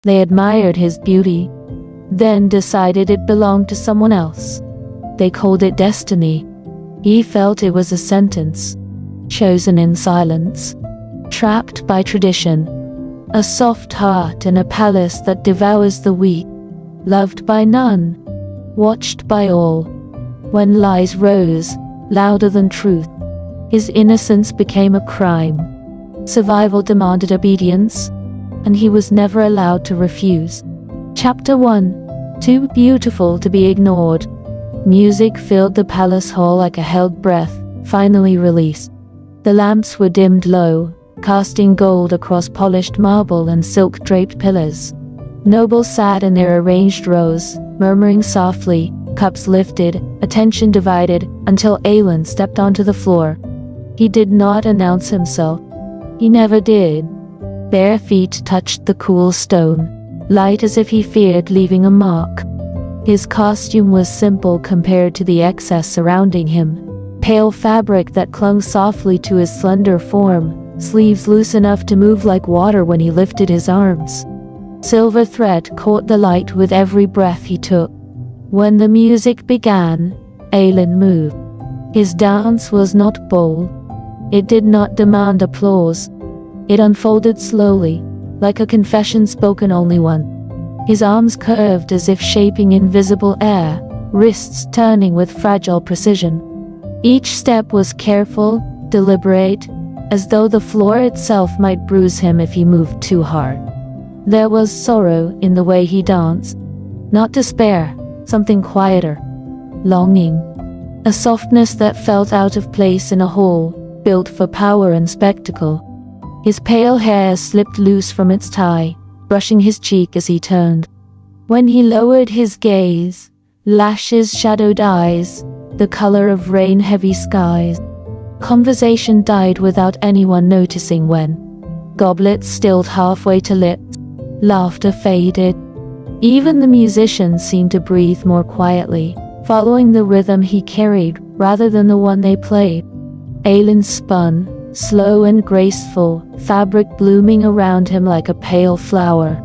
They admired his beauty, then decided it belonged to someone else. They called it destiny. He felt it was a sentence, chosen in silence, trapped by tradition, a soft heart in a palace that devours the weak, loved by none, watched by all. When lies rose, louder than truth, his innocence became a crime. Survival demanded obedience, and he was never allowed to refuse. Chapter 1. Too beautiful to be ignored. Music filled the palace hall like a held breath, finally released. The lamps were dimmed low, casting gold across polished marble and silk-draped pillars. Nobles sat in their arranged rows, murmuring softly, cups lifted, attention divided, until Aelin stepped onto the floor. He did not announce himself. He never did. Bare feet touched the cool stone, light as if he feared leaving a mark. His costume was simple compared to the excess surrounding him. Pale fabric that clung softly to his slender form, sleeves loose enough to move like water when he lifted his arms. Silver thread caught the light with every breath he took. When the music began, Aelin moved. His dance was not bold. It did not demand applause. It unfolded slowly, like a confession spoken only once. His arms curved as if shaping invisible air, wrists turning with fragile precision. Each step was careful, deliberate, as though the floor itself might bruise him if he moved too hard. There was sorrow in the way he danced, not despair, something quieter, longing, a softness that felt out of place in a hall built for power and spectacle. His pale hair slipped loose from its tie, brushing his cheek as he turned. When he lowered his gaze, lashes shadowed eyes, the color of rain-heavy skies. Conversation died without anyone noticing when. Goblets stilled halfway to lips. Laughter faded. Even the musicians seemed to breathe more quietly, following the rhythm he carried rather than the one they played. Aelin spun, slow and graceful, fabric blooming around him like a pale flower.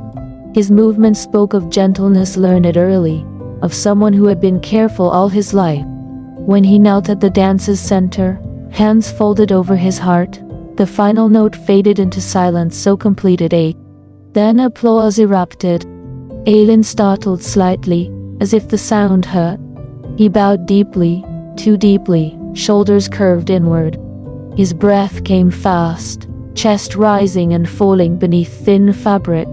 His movements spoke of gentleness learned early, of someone who had been careful all his life. When he knelt at the dance's center, hands folded over his heart, the final note faded into silence so complete it ached. Then applause erupted. Aelin startled slightly, as if the sound hurt. He bowed deeply, too deeply, shoulders curved inward. His breath came fast, chest rising and falling beneath thin fabric.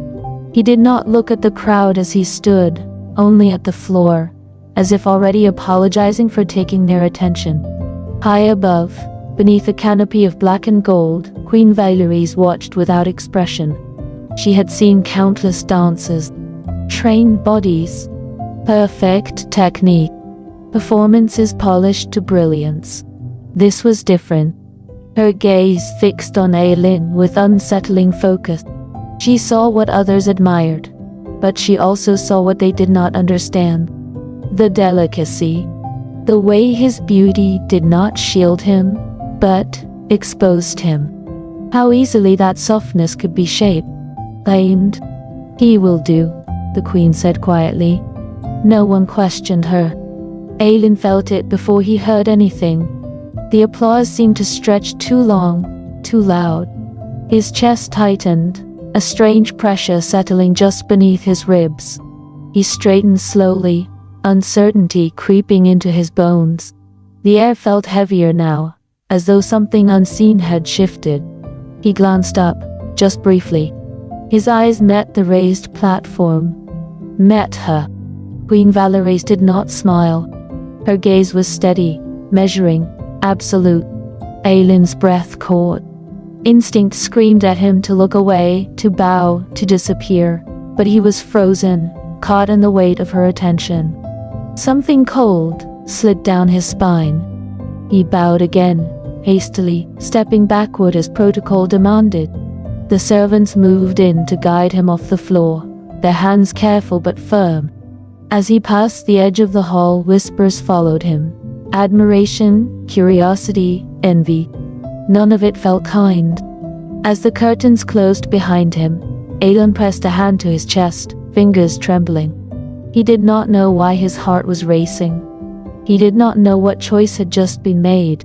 He did not look at the crowd as he stood, only at the floor, as if already apologizing for taking their attention. High above, beneath a canopy of black and gold, Queen Valerie's watched without expression. She had seen countless dances, trained bodies, perfect technique, performances polished to brilliance. This was different. Her gaze fixed on Aelin with unsettling focus. She saw what others admired, but she also saw what they did not understand. The delicacy, the way his beauty did not shield him, but exposed him. How easily that softness could be shaped, claimed. "He will do," the queen said quietly. No one questioned her. Aelin felt it before he heard anything. The applause seemed to stretch too long, too loud. His chest tightened, a strange pressure settling just beneath his ribs. He straightened slowly, uncertainty creeping into his bones. The air felt heavier now, as though something unseen had shifted. He glanced up, just briefly. His eyes met the raised platform. Met her. Queen Valerie's did not smile. Her gaze was steady, measuring, absolute. Aelin's breath caught. Instinct screamed at him to look away, to bow, to disappear, but he was frozen, caught in the weight of her attention. Something cold slid down his spine. He bowed again, hastily, stepping backward as protocol demanded. The servants moved in to guide him off the floor, their hands careful but firm. As he passed the edge of the hall, whispers followed him. Admiration, curiosity, envy. None of it felt kind. As the curtains closed behind him, Aelin pressed a hand to his chest, fingers trembling. He did not know why his heart was racing. He did not know what choice had just been made.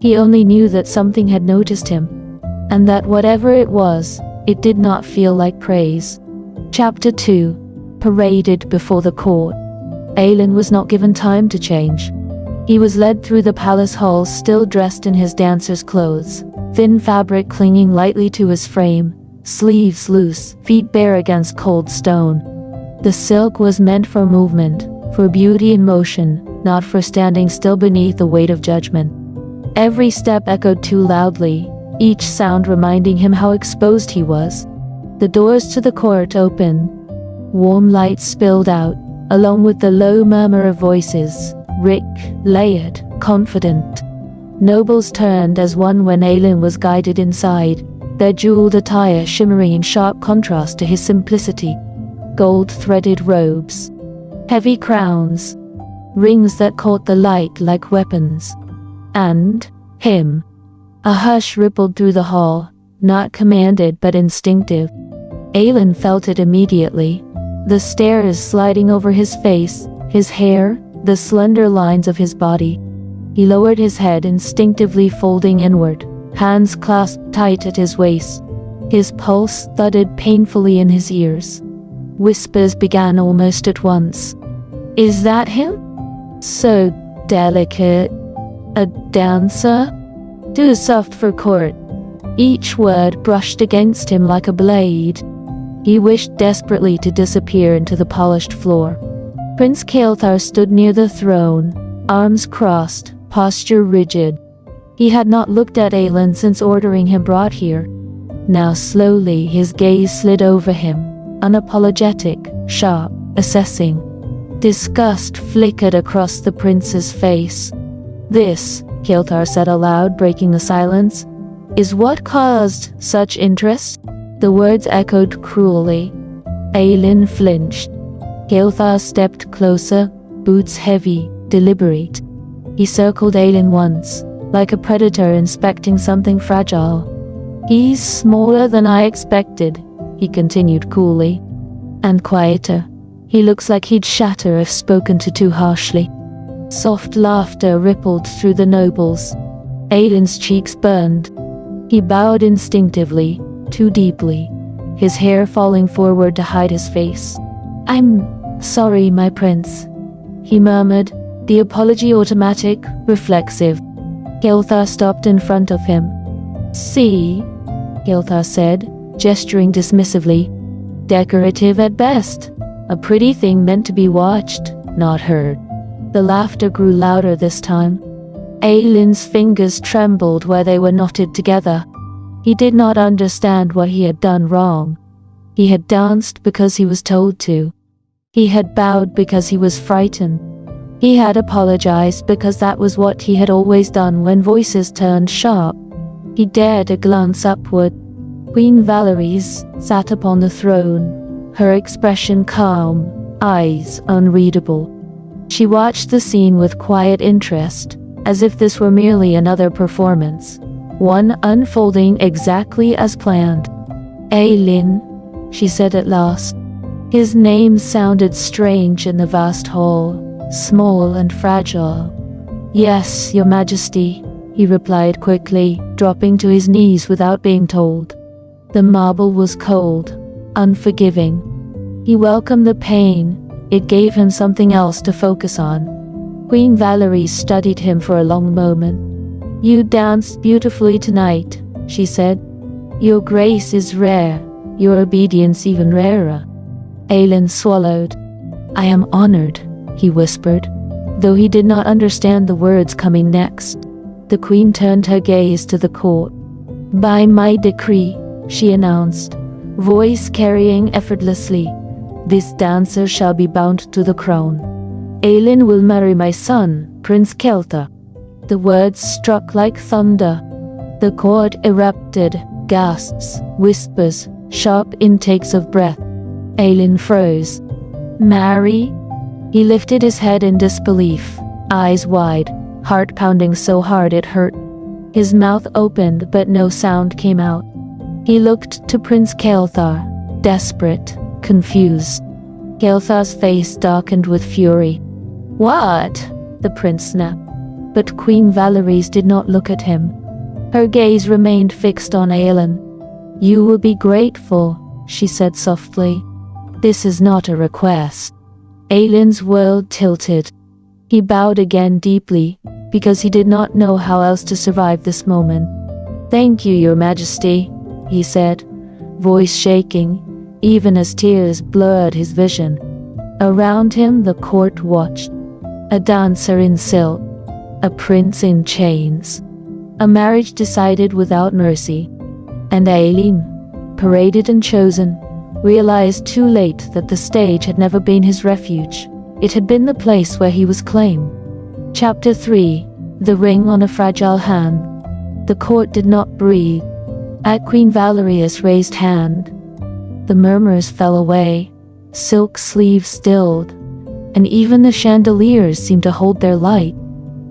He only knew that something had noticed him, and that whatever it was, it did not feel like praise. Chapter 2. Paraded before the court. Aelin was not given time to change. He was led through the palace halls still dressed in his dancer's clothes, thin fabric clinging lightly to his frame, sleeves loose, feet bare against cold stone. The silk was meant for movement, for beauty in motion, not for standing still beneath the weight of judgment. Every step echoed too loudly, each sound reminding him how exposed he was. The doors to the court opened. Warm light spilled out, along with the low murmur of voices, rich, layered, confident. Nobles turned as one when Aelin was guided inside, their jeweled attire shimmering in sharp contrast to his simplicity. Gold-threaded robes, heavy crowns, rings that caught the light like weapons. And him. A hush rippled through the hall, not commanded but instinctive. Aelin felt it immediately. The stares sliding over his face, his hair, the slender lines of his body. He lowered his head, instinctively folding inward, hands clasped tight at his waist. His pulse thudded painfully in his ears. Whispers began almost at once. "Is that him? So delicate. A dancer? Too soft for court." Each word brushed against him like a blade. He wished desperately to disappear into the polished floor. Prince Kael'thar stood near the throne, arms crossed, posture rigid. He had not looked at Aelin since ordering him brought here. Now slowly his gaze slid over him, unapologetic, sharp, assessing. Disgust flickered across the prince's face. "This," Kael'thar said aloud, breaking the silence, "is what caused such interest?" The words echoed cruelly. Aelin flinched. Kael'thar stepped closer, boots heavy, deliberate. He circled Aelin once, like a predator inspecting something fragile. "He's smaller than I expected," he continued coolly. And quieter. "He looks like he'd shatter if spoken to too harshly." Soft laughter rippled through the nobles. Aelin's cheeks burned. He bowed instinctively, too deeply, his hair falling forward to hide his face. "I'm sorry, my prince," he murmured, the apology automatic, reflexive. Kael'thar stopped in front of him. "See," Kael'thar said, gesturing dismissively. "Decorative at best. A pretty thing meant to be watched, not heard." The laughter grew louder this time. Aelin's fingers trembled where they were knotted together. He did not understand what he had done wrong. He had danced because he was told to. He had bowed because he was frightened. He had apologized because that was what he had always done when voices turned sharp. He dared a glance upward. Queen Valerie's sat upon the throne, her expression calm, eyes unreadable. She watched the scene with quiet interest, as if this were merely another performance, one unfolding exactly as planned. "Aelin," she said at last. His name sounded strange in the vast hall, small and fragile. "Yes, Your Majesty," he replied quickly, dropping to his knees without being told. The marble was cold, unforgiving. He welcomed the pain. It gave him something else to focus on. Queen Valerie studied him for a long moment. "You danced beautifully tonight," she said. "Your grace is rare, your obedience even rarer." Aelin swallowed. "I am honored," he whispered, though he did not understand the words coming next. The queen turned her gaze to the court. "By my decree," she announced, voice carrying effortlessly, "this dancer shall be bound to the crown. Aelin will marry my son, Prince Kael'thar." The words struck like thunder. The court erupted, gasps, whispers, sharp intakes of breath. Aelin froze. "Marry?" He lifted his head in disbelief, eyes wide, heart pounding so hard it hurt. His mouth opened but no sound came out. He looked to Prince Kael'thar, desperate, confused. Kelthar's face darkened with fury. "What?" the prince snapped. But Queen Valerie's did not look at him. Her gaze remained fixed on Aelin. "You will be grateful," she said softly. "This is not a request." Aelin's world tilted. He bowed again deeply, because he did not know how else to survive this moment. "Thank you, Your Majesty," he said, voice shaking, even as tears blurred his vision. Around him the court watched. A dancer in silk, a prince in chains, a marriage decided without mercy. And Aelin, paraded and chosen, realized too late that the stage had never been his refuge. It had been the place where he was claimed. Chapter 3. The Ring on a Fragile Hand. The court did not breathe. At Queen Valeria's raised hand, the murmurs fell away, silk sleeves stilled, and even the chandeliers seemed to hold their light.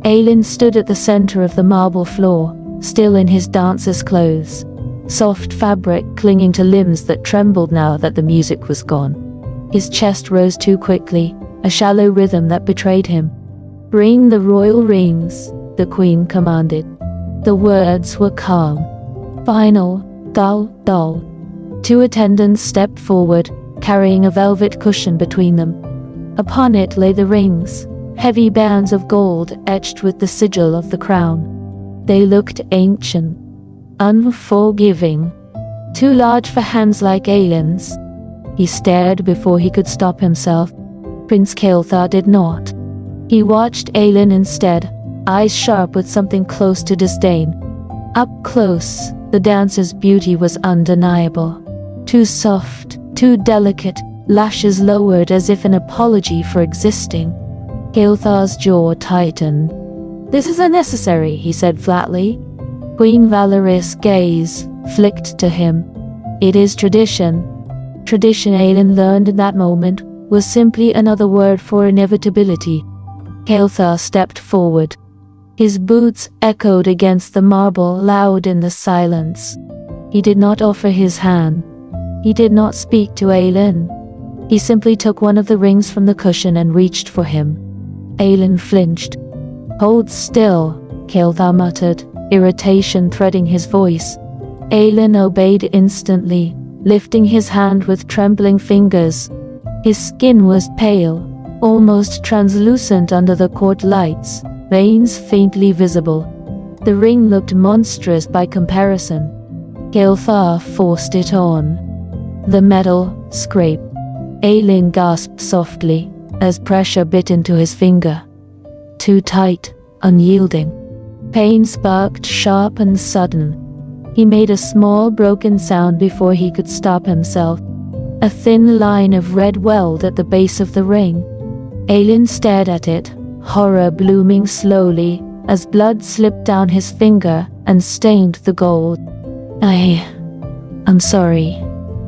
Aelin stood at the center of the marble floor, still in his dancer's clothes, soft fabric clinging to limbs that trembled now that the music was gone. His chest rose too quickly, a shallow rhythm that betrayed him. "Bring the royal rings," the queen commanded. The words were calm, final, dull, dull. Two attendants stepped forward, carrying a velvet cushion between them. Upon it lay the rings, heavy bands of gold etched with the sigil of the crown. They looked ancient, unforgiving, too large for hands like Aelin's. He stared before he could stop himself. Prince Kelthar did not. He watched Aelin instead, eyes sharp with something close to disdain. Up close, the dancer's beauty was undeniable. Too soft, too delicate, lashes lowered as if an apology for existing. Kelthar's jaw tightened. "This is unnecessary," he said flatly. Queen Valeria's gaze flicked to him. "It is tradition." Tradition, Aelin learned in that moment, was simply another word for inevitability. Kelthar stepped forward. His boots echoed against the marble, loud in the silence. He did not offer his hand. He did not speak to Aelin. He simply took one of the rings from the cushion and reached for him. Aelin flinched. "Hold still," Kelthar muttered, irritation threading his voice. Aelin obeyed instantly, lifting his hand with trembling fingers. His skin was pale, almost translucent under the court lights, veins faintly visible. The ring looked monstrous by comparison. Kelthar forced it on. The metal scraped. Aelin gasped softly, as pressure bit into his finger. Too tight, unyielding. Pain sparked sharp and sudden. He made a small broken sound before he could stop himself. A thin line of red welled at the base of the ring. Aelin stared at it, horror blooming slowly, as blood slipped down his finger and stained the gold. I'm sorry,"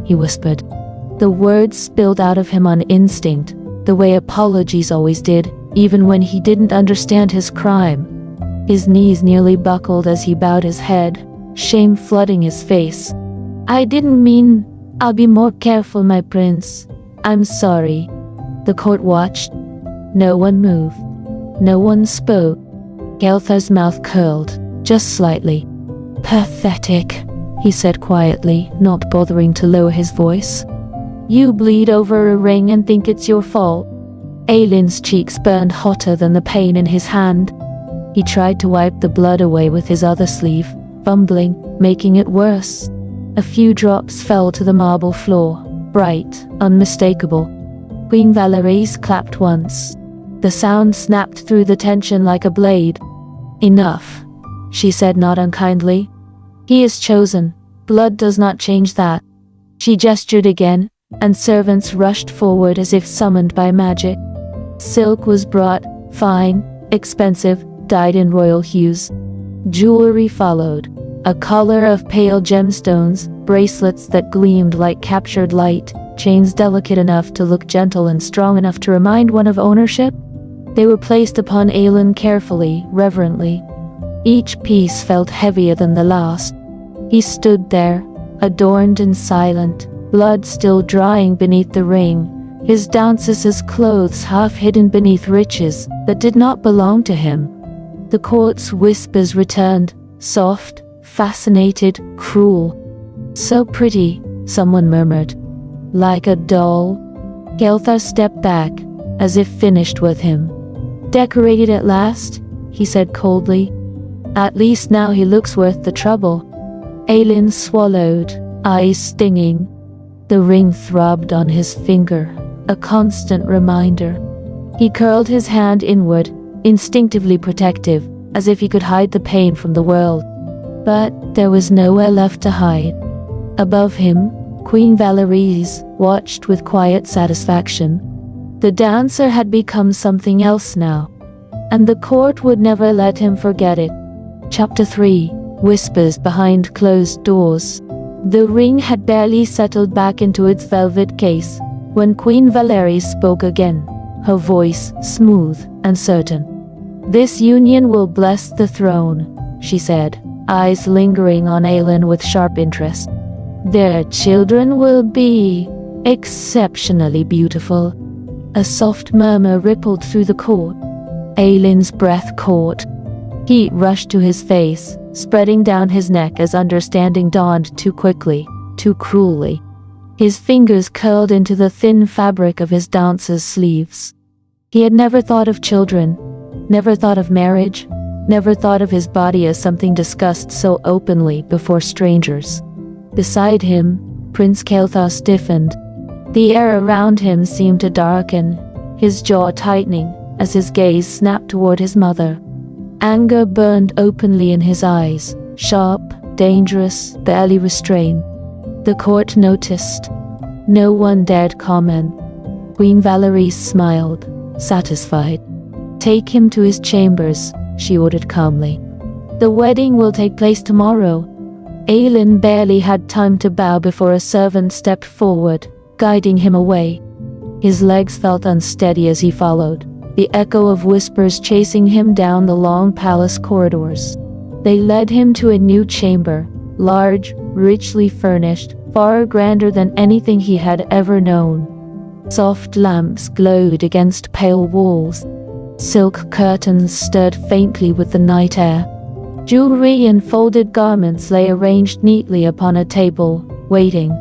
he whispered. The words spilled out of him on instinct, the way apologies always did, even when he didn't understand his crime. His knees nearly buckled as he bowed his head, shame flooding his face. "I didn't mean. I'll be more careful, my prince. I'm sorry." The court watched. No one moved. No one spoke. Kelthar's mouth curled, just slightly. "Pathetic," he said quietly, not bothering to lower his voice. "You bleed over a ring and think it's your fault." Aelin's cheeks burned hotter than the pain in his hand. He tried to wipe the blood away with his other sleeve, fumbling, making it worse. A few drops fell to the marble floor, bright, unmistakable. Queen Valerie's clapped once. The sound snapped through the tension like a blade. "Enough," she said not unkindly. "He is chosen. Blood does not change that." She gestured again, and servants rushed forward as if summoned by magic. Silk was brought, fine, expensive, dyed in royal hues. Jewelry followed. A collar of pale gemstones, bracelets that gleamed like captured light, chains delicate enough to look gentle and strong enough to remind one of ownership. They were placed upon Aelin carefully, reverently. Each piece felt heavier than the last. He stood there, adorned and silent, blood still drying beneath the ring, his dancer's clothes half hidden beneath riches that did not belong to him. The court's whispers returned, soft, fascinated, cruel. "So pretty," someone murmured. "Like a doll." Kelthar stepped back, as if finished with him. "Decorated at last," he said coldly. "At least now he looks worth the trouble." Aelin swallowed, eyes stinging. The ring throbbed on his finger, a constant reminder. He curled his hand inward, instinctively protective, as if he could hide the pain from the world. But there was nowhere left to hide. Above him, Queen Valérie's watched with quiet satisfaction. The dancer had become something else now, and the court would never let him forget it. Chapter 3: Whispers Behind Closed Doors. The ring had barely settled back into its velvet case when Queen Valérie spoke again, her voice smooth and certain. "This union will bless the throne," she said, eyes lingering on Aelin with sharp interest. "Their children will be exceptionally beautiful." A soft murmur rippled through the court. Aelin's breath caught. Heat rushed to his face, spreading down his neck as understanding dawned too quickly, too cruelly. His fingers curled into the thin fabric of his dancer's sleeves. He had never thought of children, never thought of marriage, never thought of his body as something discussed so openly before strangers. Beside him, Prince Kelthar stiffened. The air around him seemed to darken, his jaw tightening as his gaze snapped toward his mother. Anger burned openly in his eyes, sharp, dangerous, barely restrained. The court noticed. No one dared comment. Queen Valérie smiled, satisfied. "Take him to his chambers," she ordered calmly. "The wedding will take place tomorrow." Aelin barely had time to bow before a servant stepped forward, guiding him away. His legs felt unsteady as he followed, the echo of whispers chasing him down the long palace corridors. They led him to a new chamber, large, richly furnished, far grander than anything he had ever known. Soft lamps glowed against pale walls. Silk curtains stirred faintly with the night air. Jewelry and folded garments lay arranged neatly upon a table, waiting.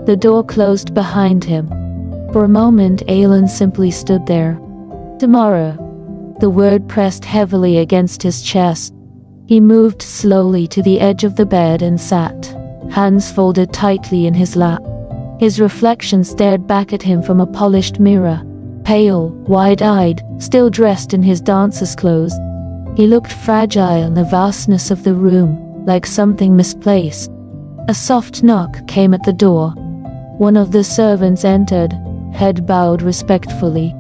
The door closed behind him. For a moment, Aelin simply stood there. "Tomorrow." The word pressed heavily against his chest. He moved slowly to the edge of the bed and sat, hands folded tightly in his lap. His reflection stared back at him from a polished mirror, pale, wide-eyed, still dressed in his dancer's clothes. He looked fragile in the vastness of the room, like something misplaced. A soft knock came at the door. One of the servants entered, head bowed respectfully.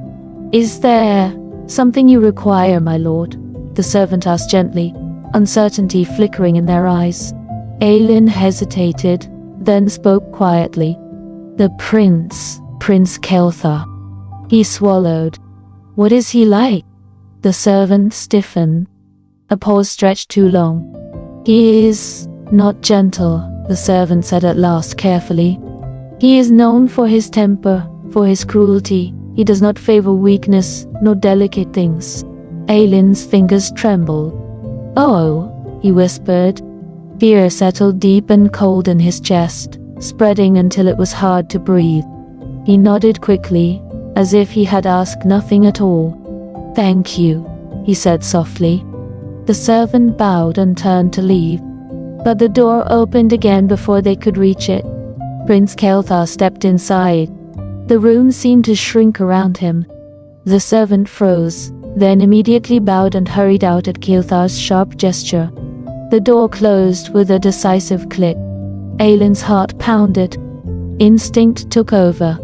"Is there something you require, my lord?" the servant asked gently, uncertainty flickering in their eyes. Aelin hesitated, then spoke quietly. "The prince, Prince Kelthar." He swallowed. "What is he like?" The servant stiffened. A pause stretched too long. "He is not gentle," the servant said at last carefully. "He is known for his temper, for his cruelty. He does not favor weakness, nor delicate things." Aelin's fingers trembled. "Oh," he whispered. Fear settled deep and cold in his chest, spreading until it was hard to breathe. He nodded quickly, as if he had asked nothing at all. "Thank you," he said softly. The servant bowed and turned to leave, but the door opened again before they could reach it. Prince Kelthar stepped inside. The room seemed to shrink around him. The servant froze, then immediately bowed and hurried out at Kelthar's sharp gesture. The door closed with a decisive click. Aelin's heart pounded. Instinct took over.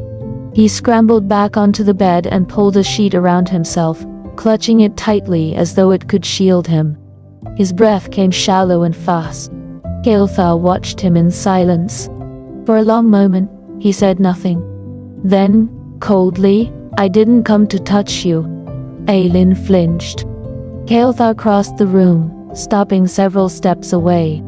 He scrambled back onto the bed and pulled a sheet around himself, clutching it tightly as though it could shield him. His breath came shallow and fast. Kelthar watched him in silence. For a long moment, he said nothing. Then, coldly, "I didn't come to touch you." Aelin flinched. Kelthar crossed the room, stopping several steps away.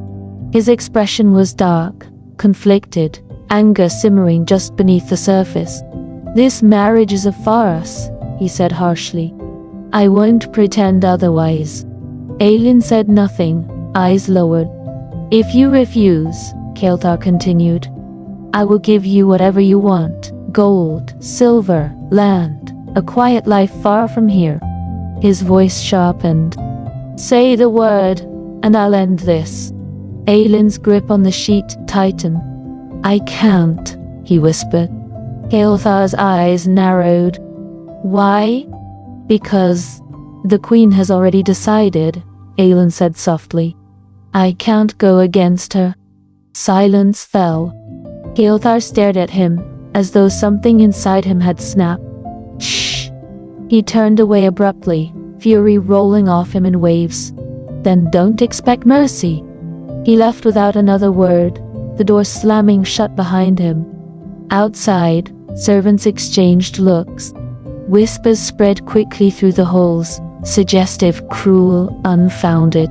His expression was dark, conflicted, anger simmering just beneath the surface. "This marriage is a farce," he said harshly. "I won't pretend otherwise." Aelin said nothing, eyes lowered. "If you refuse," Kael'thar continued, "I will give you whatever you want. Gold, silver, land, a quiet life far from here." His voice sharpened. "Say the word, and I'll end this." Aelin's grip on the sheet tightened. "I can't," he whispered. Kael'thar's eyes narrowed. "Why?" "Because the queen has already decided," Aelin said softly. "I can't go against her." Silence fell. Kael'thar stared at him, as though something inside him had snapped. "Shh!" He turned away abruptly, fury rolling off him in waves. "Then don't expect mercy." He left without another word, the door slamming shut behind him. Outside, servants exchanged looks. Whispers spread quickly through the halls, suggestive, cruel, unfounded.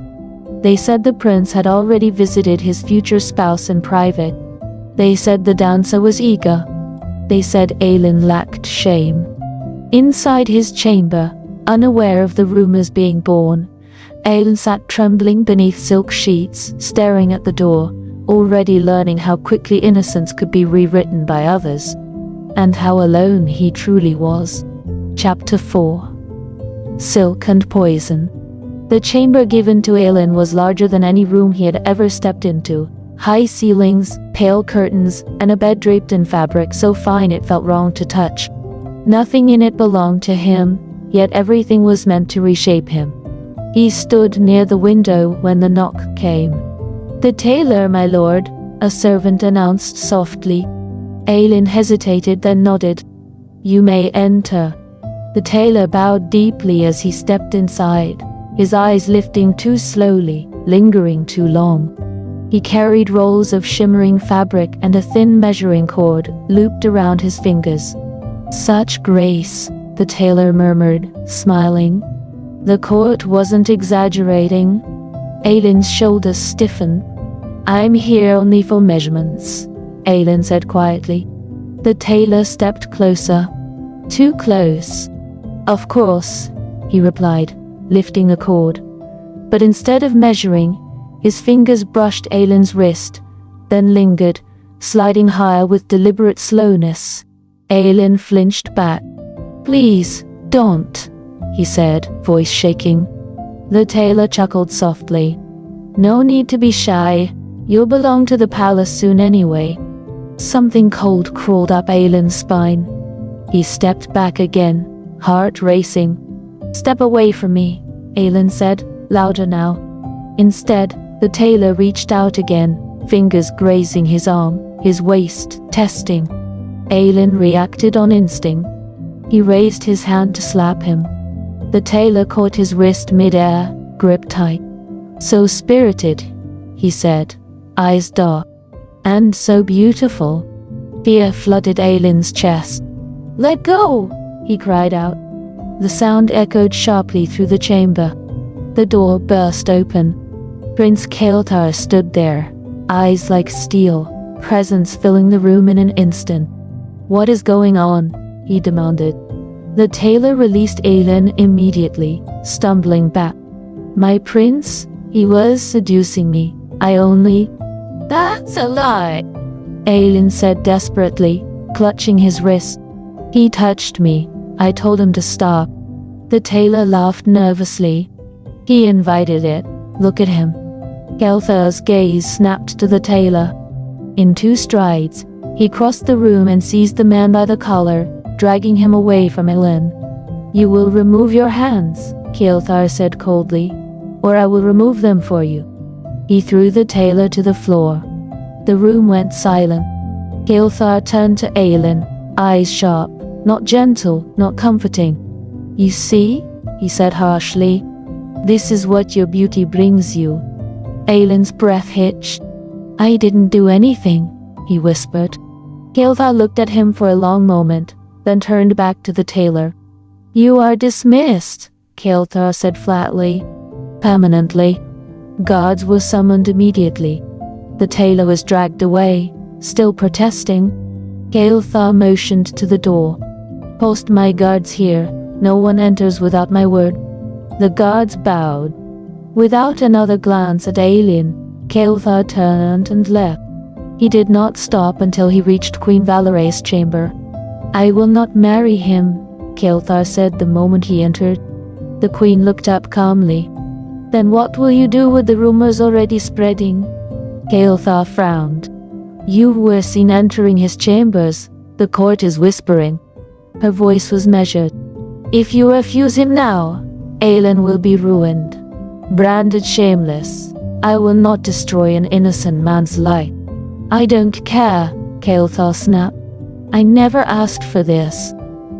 They said the prince had already visited his future spouse in private. They said the dancer was eager. They said Aelin lacked shame. Inside his chamber, unaware of the rumors being born, Aelin sat trembling beneath silk sheets, staring at the door, already learning how quickly innocence could be rewritten by others, and how alone he truly was. Chapter 4. Silk and Poison. The chamber given to Aelin was larger than any room he had ever stepped into. High ceilings, pale curtains, and a bed draped in fabric so fine it felt wrong to touch. Nothing in it belonged to him, yet everything was meant to reshape him. He stood near the window when the knock came. "The tailor, my lord," a servant announced softly. Aelin hesitated, then nodded. "You may enter." The tailor bowed deeply as he stepped inside, his eyes lifting too slowly, lingering too long. He carried rolls of shimmering fabric and a thin measuring cord looped around his fingers. "Such grace," the tailor murmured, smiling. The court wasn't exaggerating. Aelin's shoulders stiffened. "I'm here only for measurements," Aelin said quietly. The tailor stepped closer. "Too close." "Of course," he replied, lifting the cord. But instead of measuring, his fingers brushed Aelin's wrist, then lingered, sliding higher with deliberate slowness. Aelin flinched back. "Please, don't," he said, voice shaking. The tailor chuckled softly. "No need to be shy. You'll belong to the palace soon anyway." Something cold crawled up Aelin's spine. He stepped back again, heart racing. "Step away from me," Aelin said, louder now. Instead, the tailor reached out again, fingers grazing his arm, his waist, testing. Aelin reacted on instinct. He raised his hand to slap him. The tailor caught his wrist mid-air, gripped tight. "So spirited," he said, eyes dark. "And so beautiful." Fear flooded Aelin's chest. "Let go!" he cried out. The sound echoed sharply through the chamber. The door burst open. Prince Kael'thar stood there, eyes like steel, presence filling the room in an instant. "What is going on?" he demanded. The tailor released Aelin immediately, stumbling back. "My prince, he was seducing me. I only—" "That's a lie," Aelin said desperately, clutching his wrist. "He touched me. I told him to stop." The tailor laughed nervously. "He invited it. Look at him." Kael'thar's gaze snapped to the tailor. In 2 strides, he crossed the room and seized the man by the collar, dragging him away from Aelin. "You will remove your hands," Kael'thar said coldly, "or I will remove them for you." He threw the tailor to the floor. The room went silent. Kael'thar turned to Aelin, eyes sharp, not gentle, not comforting. "You see," he said harshly, "this is what your beauty brings you." Aelin's breath hitched. "I didn't do anything," he whispered. Kael'thar looked at him for a long moment, then turned back to the tailor. "You are dismissed," Kael'thar said flatly. "Permanently." Guards were summoned immediately. The tailor was dragged away, still protesting. Kael'thar motioned to the door. "Post my guards here. No one enters without my word." The guards bowed. Without another glance at Aelin, Kael'thar turned and left. He did not stop until he reached Queen Valere's chamber. "I will not marry him," Kael'thar said the moment he entered. The queen looked up calmly. "Then what will you do with the rumors already spreading?" Kael'thar frowned. "You were seen entering his chambers. The court is whispering." Her voice was measured. "If you refuse him now, Aelin will be ruined. Branded shameless. I will not destroy an innocent man's life." "I don't care," Kael'thar snapped. "I never asked for this."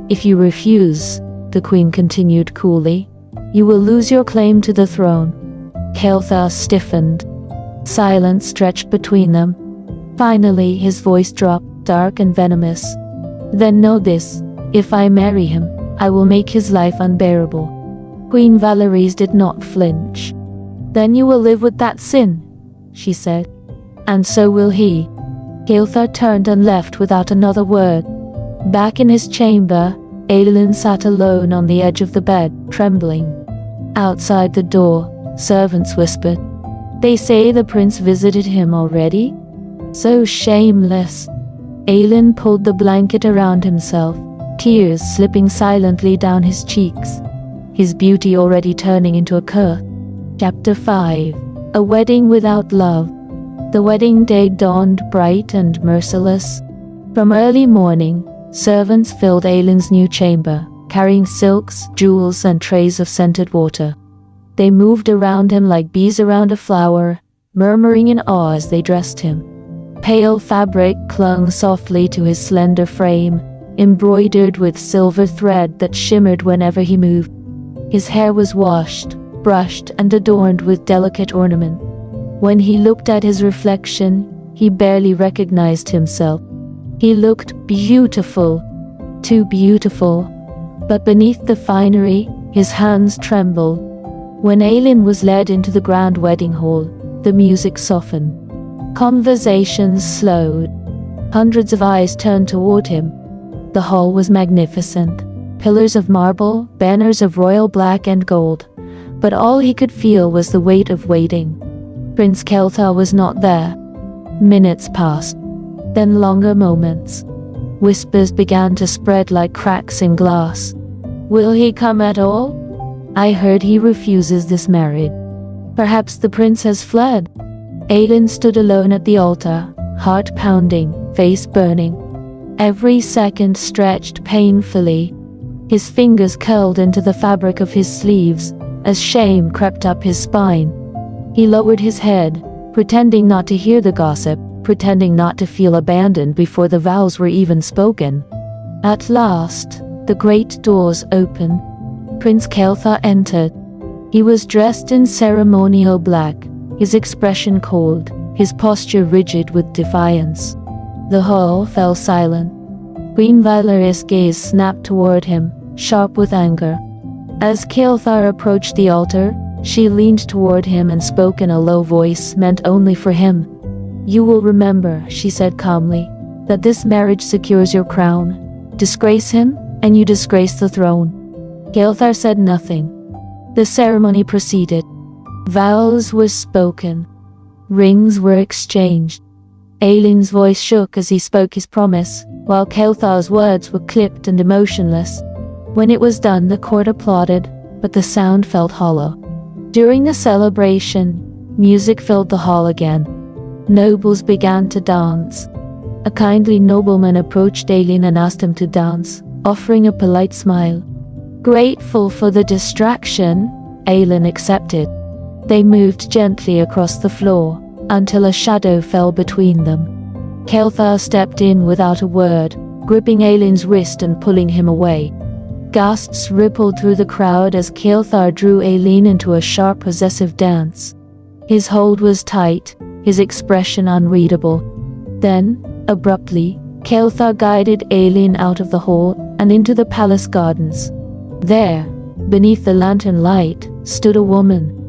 "If you refuse," the queen continued coolly, "you will lose your claim to the throne." Kael'thar stiffened. Silence stretched between them. Finally, his voice dropped, dark and venomous. "Then know this, if I marry him, I will make his life unbearable." Queen Valeries did not flinch. "Then you will live with that sin," she said. "And so will he." Kael'thar turned and left without another word. Back in his chamber, Aelin sat alone on the edge of the bed, trembling. Outside the door, servants whispered, "They say the prince visited him already? So shameless." Aelin pulled the blanket around himself, tears slipping silently down his cheeks, his beauty already turning into a curse. Chapter 5. A Wedding Without Love. The wedding day dawned bright and merciless. From early morning, servants filled Aelin's new chamber, carrying silks, jewels, and trays of scented water. They moved around him like bees around a flower, murmuring in awe as they dressed him. Pale fabric clung softly to his slender frame, embroidered with silver thread that shimmered whenever he moved. His hair was washed, brushed, and adorned with delicate ornament. When he looked at his reflection, he barely recognized himself. He looked beautiful, too beautiful. But beneath the finery, his hands trembled. When Aelin was led into the grand wedding hall, the music softened. Conversations slowed. Hundreds of eyes turned toward him. The hall was magnificent. Pillars of marble, banners of royal black and gold. But all he could feel was the weight of waiting. Prince Kael'thar was not there. Minutes passed, then longer moments. Whispers began to spread like cracks in glass. "Will he come at all? I heard he refuses this marriage. Perhaps the prince has fled." Aelin stood alone at the altar, heart pounding, face burning. Every second stretched painfully. His fingers curled into the fabric of his sleeves as shame crept up his spine. He lowered his head, pretending not to hear the gossip, pretending not to feel abandoned before the vows were even spoken. At last, the great doors opened. Prince Kael'thar entered. He was dressed in ceremonial black, his expression cold, his posture rigid with defiance. The hall fell silent. Queen Valeries' gaze snapped toward him, sharp with anger. As Kael'thar approached the altar, she leaned toward him and spoke in a low voice meant only for him. "You will remember," she said calmly, "that this marriage secures your crown. Disgrace him, and you disgrace the throne." Kael'thar said nothing. The ceremony proceeded. Vows were spoken. Rings were exchanged. Aelin's voice shook as he spoke his promise, while Kael'thar's words were clipped and emotionless. When it was done, the court applauded, but the sound felt hollow. During the celebration, music filled the hall again. Nobles began to dance. A kindly nobleman approached Aelin and asked him to dance, offering a polite smile. Grateful for the distraction, Aelin accepted. They moved gently across the floor, until a shadow fell between them. Kael'thar stepped in without a word, gripping Aelin's wrist and pulling him away. Gasps rippled through the crowd as Kael'thar drew Aelin into a sharp, possessive dance. His hold was tight, his expression unreadable. Then, abruptly, Kael'thar guided Aelin out of the hall and into the palace gardens. There, beneath the lantern light, stood a woman.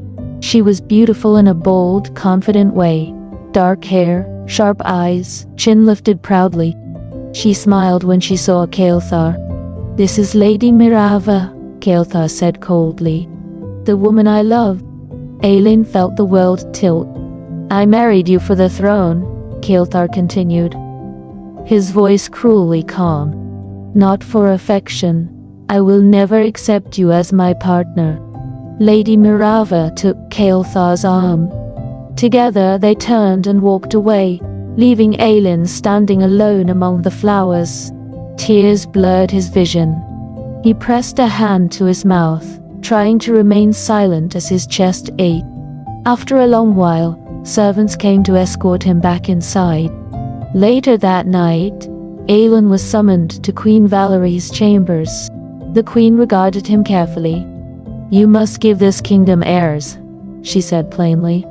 She was beautiful in a bold, confident way. Dark hair, sharp eyes, chin lifted proudly. She smiled when she saw Kael'thar. "This is Lady Mirava," Kael'thar said coldly. "The woman I love." Aelin felt the world tilt. "I married you for the throne," Kael'thar continued, his voice cruelly calm. "Not for affection. I will never accept you as my partner." Lady Mirava took Kael'thar's arm. Together they turned and walked away, leaving Aelin standing alone among the flowers. Tears blurred his vision. He pressed a hand to his mouth, trying to remain silent as his chest ached. After a long while, servants came to escort him back inside. Later that night, Aelin was summoned to Queen Valerie's chambers. The queen regarded him carefully. "You must give this kingdom heirs," she said plainly.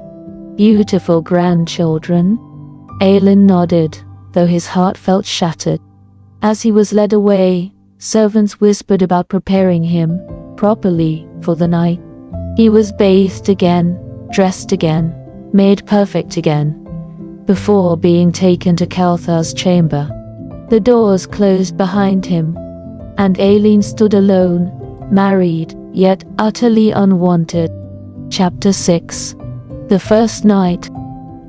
"Beautiful grandchildren." Aelin nodded, though his heart felt shattered. As he was led away, servants whispered about preparing him properly for the night. He was bathed again, dressed again, made perfect again, before being taken to Kael'thar's chamber. The doors closed behind him, and Aelin stood alone, married, yet utterly unwanted. Chapter 6. The first night.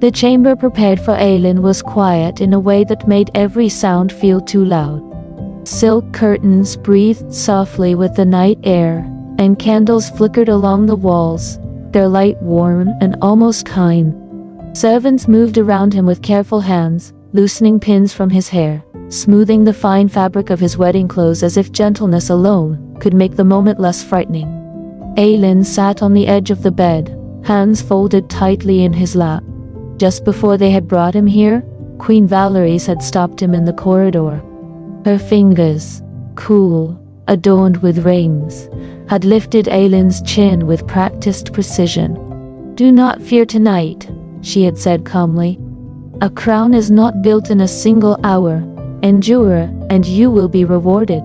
The chamber prepared for Aelin was quiet in a way that made every sound feel too loud. Silk curtains breathed softly with the night air, and candles flickered along the walls, their light warm and almost kind. Servants moved around him with careful hands, loosening pins from his hair, smoothing the fine fabric of his wedding clothes as if gentleness alone could make the moment less frightening. Aelin sat on the edge of the bed, hands folded tightly in his lap. Just before they had brought him here, Queen Valerie's had stopped him in the corridor. Her fingers, cool, adorned with rings, had lifted Aelin's chin with practiced precision. "Do not fear tonight," she had said calmly. "A crown is not built in a single hour. Endure, and you will be rewarded."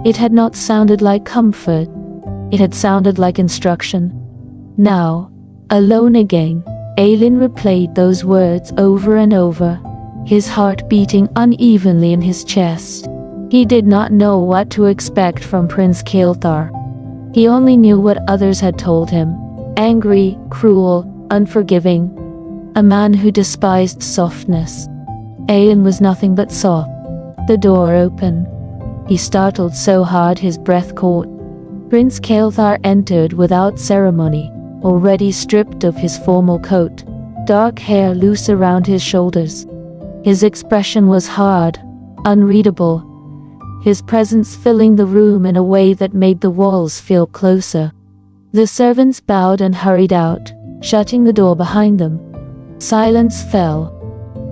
It had not sounded like comfort. It had sounded like instruction. Now, alone again, Aelin replayed those words over and over, his heart beating unevenly in his chest. He did not know what to expect from Prince Kael'thar. He only knew what others had told him: angry, cruel, unforgiving, a man who despised softness. Aelin was nothing but soft. The door opened. He startled so hard his breath caught. Prince Kael'thar entered without ceremony, already stripped of his formal coat, dark hair loose around his shoulders. His expression was hard, unreadable, his presence filling the room in a way that made the walls feel closer. The servants bowed and hurried out, shutting the door behind them. Silence fell.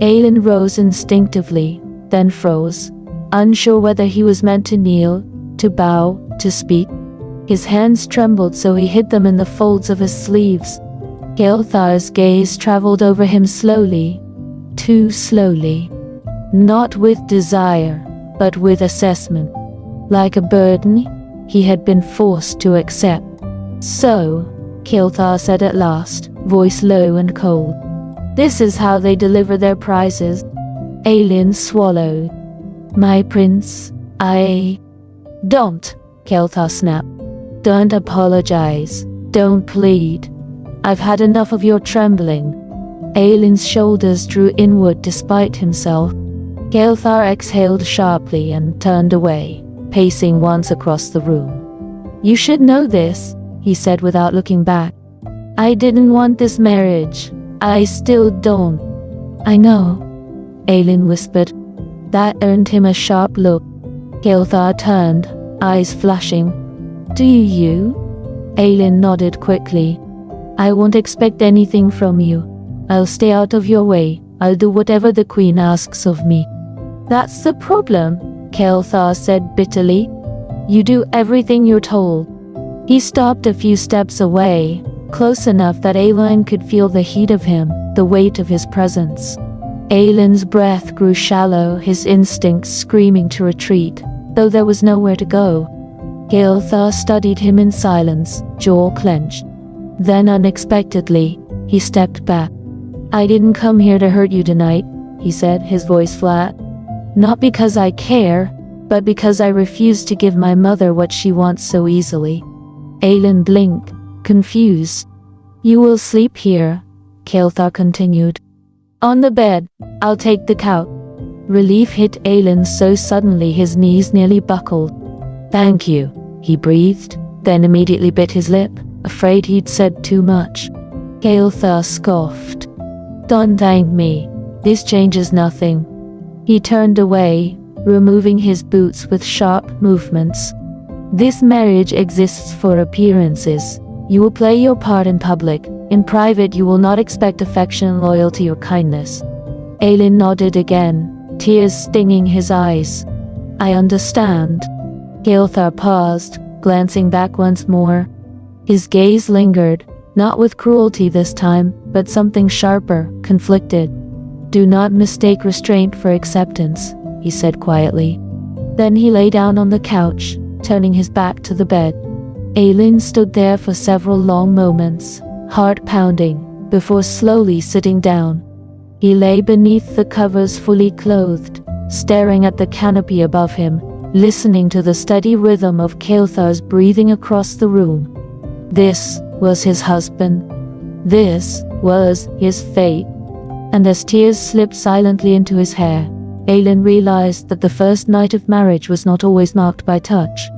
Aelin rose instinctively, then froze, unsure whether he was meant to kneel, to bow, to speak. His hands trembled so he hid them in the folds of his sleeves. Kael'thar's gaze traveled over him slowly, too slowly. Not with desire, but with assessment. Like a burden he had been forced to accept. "So," Kael'thar said at last, voice low and cold, "this is how they deliver their prizes." Aelin swallowed. "My prince, I..." "Don't," Kael'thar snapped. "Don't apologize. Don't plead. I've had enough of your trembling." Aelin's shoulders drew inward despite himself. Kael'thar exhaled sharply and turned away, pacing once across the room. "You should know this," he said without looking back. "I didn't want this marriage. I still don't." "I know," Aelin whispered. That earned him a sharp look. Kael'thar turned, eyes flashing. "Do you?" Aelin nodded quickly. "I won't expect anything from you. I'll stay out of your way. I'll do whatever the queen asks of me." "That's the problem," Kael'thar said bitterly. "You do everything you're told." He stopped a few steps away, close enough that Aelin could feel the heat of him, the weight of his presence. Aelin's breath grew shallow, his instincts screaming to retreat, though there was nowhere to go. Kael'thar studied him in silence, jaw clenched. Then unexpectedly, he stepped back. "I didn't come here to hurt you tonight," he said, his voice flat. Not because I care, but because I refuse to give my mother what she wants so easily. Aelin blinked, confused. You will sleep here, Kael'thas continued. On the bed, I'll take the couch. Relief hit Aelin so suddenly his knees nearly buckled. Thank you, he breathed, then immediately bit his lip, afraid he'd said too much. Kael'thas scoffed. Don't thank me. This changes nothing. He turned away, removing his boots with sharp movements. This marriage exists for appearances. You will play your part in public. In private you will not expect affection, loyalty or kindness. Aelin nodded again, tears stinging his eyes. I understand. Kael'thas paused, glancing back once more. His gaze lingered, not with cruelty this time, but something sharper, conflicted. Do not mistake restraint for acceptance, he said quietly. Then he lay down on the couch, turning his back to the bed. Aelin stood there for several long moments, heart pounding, before slowly sitting down. He lay beneath the covers fully clothed, staring at the canopy above him, listening to the steady rhythm of Kael'thas breathing across the room. This was his husband. This was his fate. And as tears slipped silently into his hair, Aelin realized that the first night of marriage was not always marked by touch.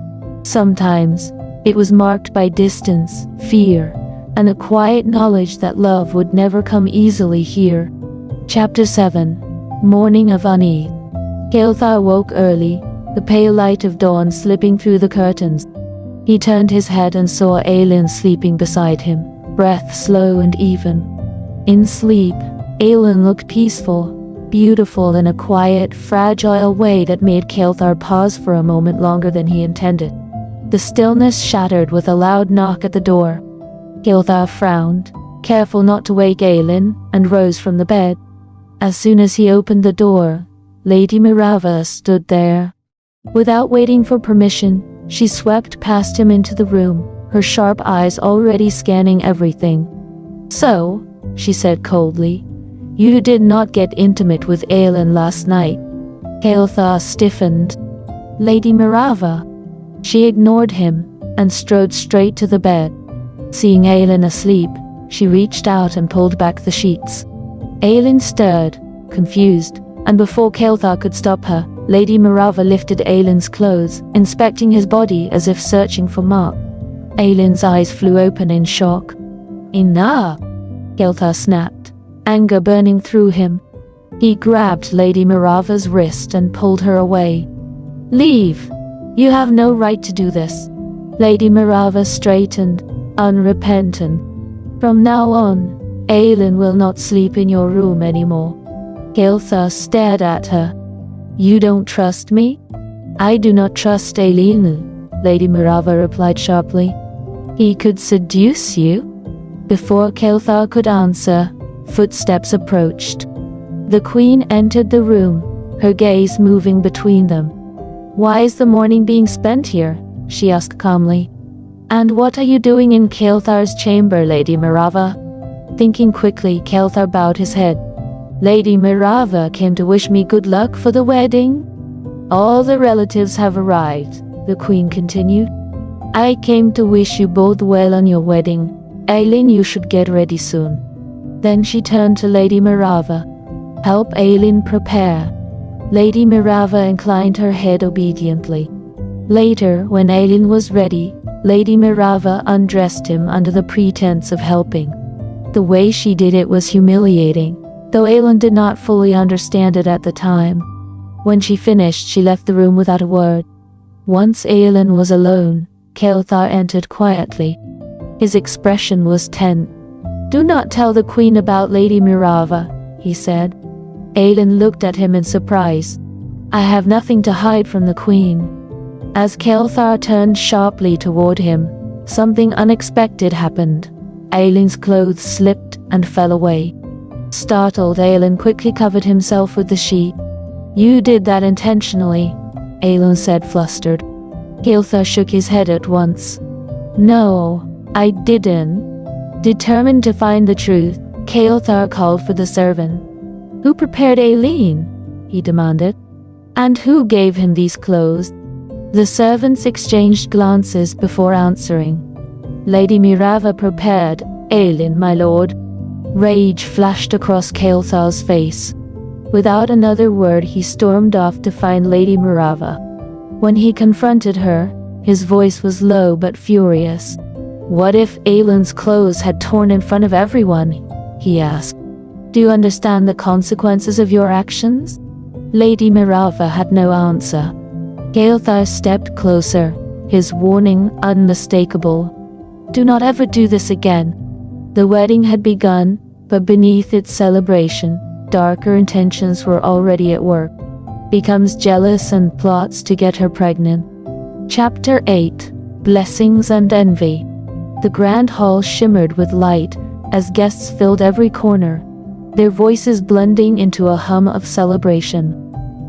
Sometimes, it was marked by distance, fear, and a quiet knowledge that love would never come easily here. Chapter 7. Morning of Unease. Kael'thas woke early, the pale light of dawn slipping through the curtains. He turned his head and saw Aelin sleeping beside him, breath slow and even. In sleep, Aelin looked peaceful, beautiful in a quiet, fragile way that made Kael'thas pause for a moment longer than he intended. The stillness shattered with a loud knock at the door. Kael'thas frowned, careful not to wake Aelin, and rose from the bed. As soon as he opened the door, Lady Mirava stood there. Without waiting for permission, she swept past him into the room, her sharp eyes already scanning everything. So, she said coldly, you did not get intimate with Aelin last night. Kael'thas stiffened. Lady Mirava. She ignored him, and strode straight to the bed. Seeing Aelin asleep, she reached out and pulled back the sheets. Aelin stirred, confused, and before Kael'thas could stop her, Lady Mirava lifted Aelin's clothes, inspecting his body as if searching for marks. Aelin's eyes flew open in shock. Enough! Kael'thas snapped, anger burning through him. He grabbed Lady Mirava's wrist and pulled her away. Leave! You have no right to do this. Lady Mirava straightened, unrepentant. From now on, Aelin will not sleep in your room anymore. Kael'thas stared at her. You don't trust me? I do not trust Aelin, Lady Mirava replied sharply. He could seduce you? Before Kael'thas could answer, footsteps approached. The queen entered the room, her gaze moving between them. Why is the morning being spent here? She asked calmly. And what are you doing in Kael'thas's chamber, Lady Mirava? Thinking quickly, Kael'thas bowed his head. Lady Mirava came to wish me good luck for the wedding. All the relatives have arrived, the queen continued. I came to wish you both well on your wedding. Aelin, you should get ready soon. Then she turned to Lady Mirava. Help Aelin prepare. Lady Mirava inclined her head obediently. Later, when Aelin was ready, Lady Mirava undressed him under the pretense of helping. The way she did it was humiliating, though Aelin did not fully understand it at the time. When she finished, she left the room without a word. Once Aelin was alone, Kael'thas entered quietly. His expression was tense. Do not tell the queen about Lady Mirava, he said. Aelin looked at him in surprise. I have nothing to hide from the queen. As Kael'thas turned sharply toward him, something unexpected happened. Aelin's clothes slipped and fell away. Startled, Aelin quickly covered himself with the sheet. You did that intentionally, Aelin said, flustered. Kael'thas shook his head at once. No, I didn't. Determined to find the truth, Kael'thas called for the servant. Who prepared Aileen? He demanded. And who gave him these clothes? The servants exchanged glances before answering. Lady Mirava prepared Aileen, my lord. Rage flashed across Kael'thar's face. Without another word, he stormed off to find Lady Mirava. When he confronted her, his voice was low but furious. What if Aileen's clothes had torn in front of everyone? He asked. Do you understand the consequences of your actions? Lady Mirava had no answer. Kael'thar stepped closer, his warning unmistakable. Do not ever do this again. The wedding had begun, but beneath its celebration, darker intentions were already at work. Becomes jealous and plots to get her pregnant. Chapter 8. Blessings and Envy. The grand hall shimmered with light as guests filled every corner, their voices blending into a hum of celebration.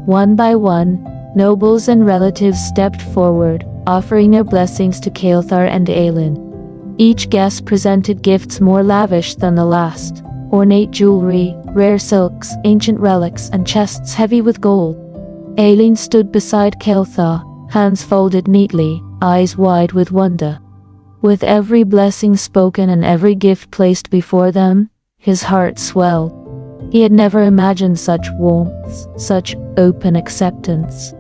One by one, nobles and relatives stepped forward, offering their blessings to Kael'thar and Aileen. Each guest presented gifts more lavish than the last: ornate jewelry, rare silks, ancient relics, and chests heavy with gold. Aileen stood beside Kael'thar, hands folded neatly, eyes wide with wonder. With every blessing spoken and every gift placed before them, his heart swelled. He had never imagined such warmth, such open acceptance.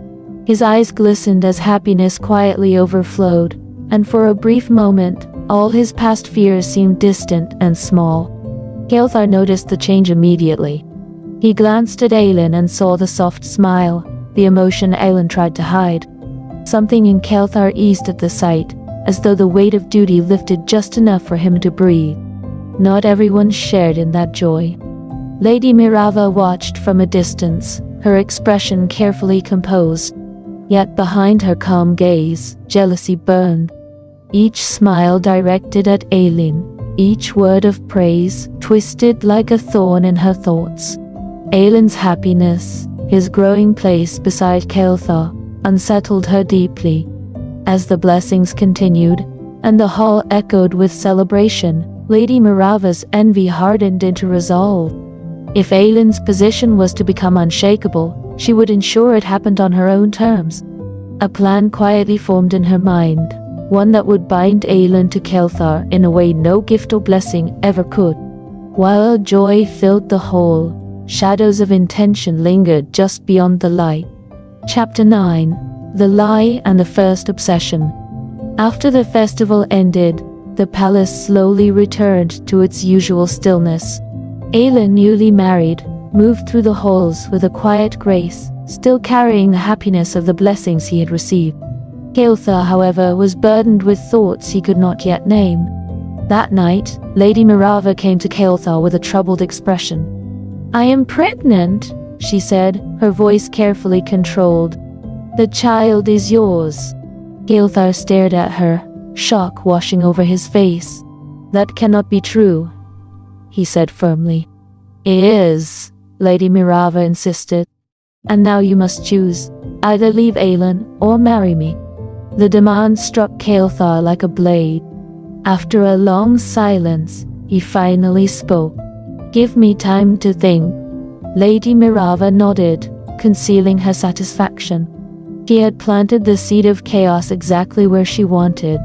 His eyes glistened as happiness quietly overflowed, and for a brief moment, all his past fears seemed distant and small. Kael'thar noticed the change immediately. He glanced at Aileen and saw the soft smile, the emotion Aileen tried to hide. Something in Kael'thar eased at the sight, as though the weight of duty lifted just enough for him to breathe. Not everyone shared in that joy. Lady Mirava watched from a distance, her expression carefully composed. Yet behind her calm gaze, jealousy burned. Each smile directed at Aileen, each word of praise twisted like a thorn in her thoughts. Aileen's happiness, his growing place beside Kael'thar, unsettled her deeply. As the blessings continued, and the hall echoed with celebration, Lady Mirava's envy hardened into resolve. If Aileen's position was to become unshakable, she would ensure it happened on her own terms. A plan quietly formed in her mind, one that would bind Aileen to Kael'thar in a way no gift or blessing ever could. While joy filled the hall, shadows of intention lingered just beyond the light. Chapter 9. The Lie and the First Obsession. After the festival ended, the palace slowly returned to its usual stillness. Aileen, newly married, moved through the halls with a quiet grace, still carrying the happiness of the blessings he had received. Kael'thar, however, was burdened with thoughts he could not yet name. That night, Lady Mirava came to Kael'thar with a troubled expression. "I am pregnant," she said, her voice carefully controlled. "The child is yours." Kael'thar stared at her, shock washing over his face. "That cannot be true," he said firmly. "It is," Lady Mirava insisted. "And now you must choose. Either leave Aileen or marry me." The demand struck Kael'thar like a blade. After a long silence, he finally spoke. "Give me time to think." Lady Mirava nodded, concealing her satisfaction. She had planted the seed of chaos exactly where she wanted.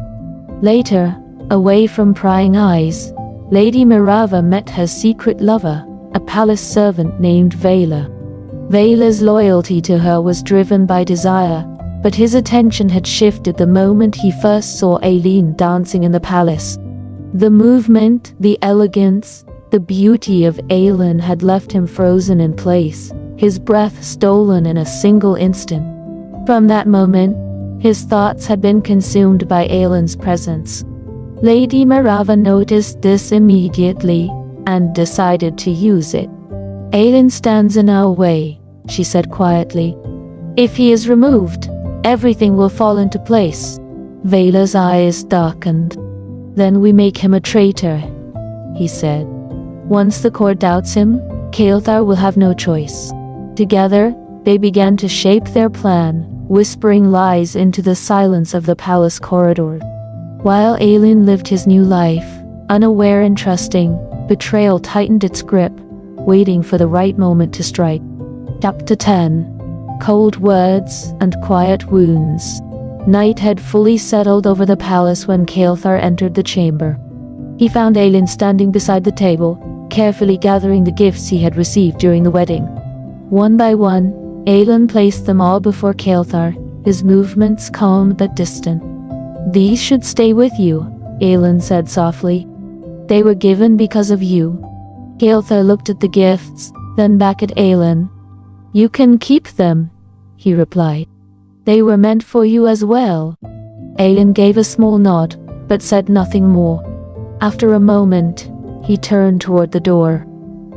Later, away from prying eyes, Lady Mirava met her secret lover, a palace servant named Vela. Vela's loyalty to her was driven by desire, but his attention had shifted the moment he first saw Aileen dancing in the palace. The movement, the elegance, the beauty of Aileen had left him frozen in place, his breath stolen in a single instant. From that moment, his thoughts had been consumed by Aileen's presence. Lady Mirava noticed this immediately and decided to use it. "Aileen stands in our way," she said quietly. "If he is removed, everything will fall into place." Vela's eyes darkened. "Then we make him a traitor," he said. "Once the court doubts him, Kael'thar will have no choice." Together, they began to shape their plan, whispering lies into the silence of the palace corridor. While Aileen lived his new life, unaware and trusting, betrayal tightened its grip, waiting for the right moment to strike. Chapter 10. Cold Words and Quiet Wounds. Night had fully settled over the palace when Kael'thar entered the chamber. He found Aelin standing beside the table, carefully gathering the gifts he had received during the wedding. One by one, Aelin placed them all before Kael'thar, his movements calm but distant. "These should stay with you," Aelin said softly. "They were given because of you." Kael'thar looked at the gifts, then back at Aelin. "You can keep them," he replied. "They were meant for you as well." Aelin gave a small nod, but said nothing more. After a moment, he turned toward the door.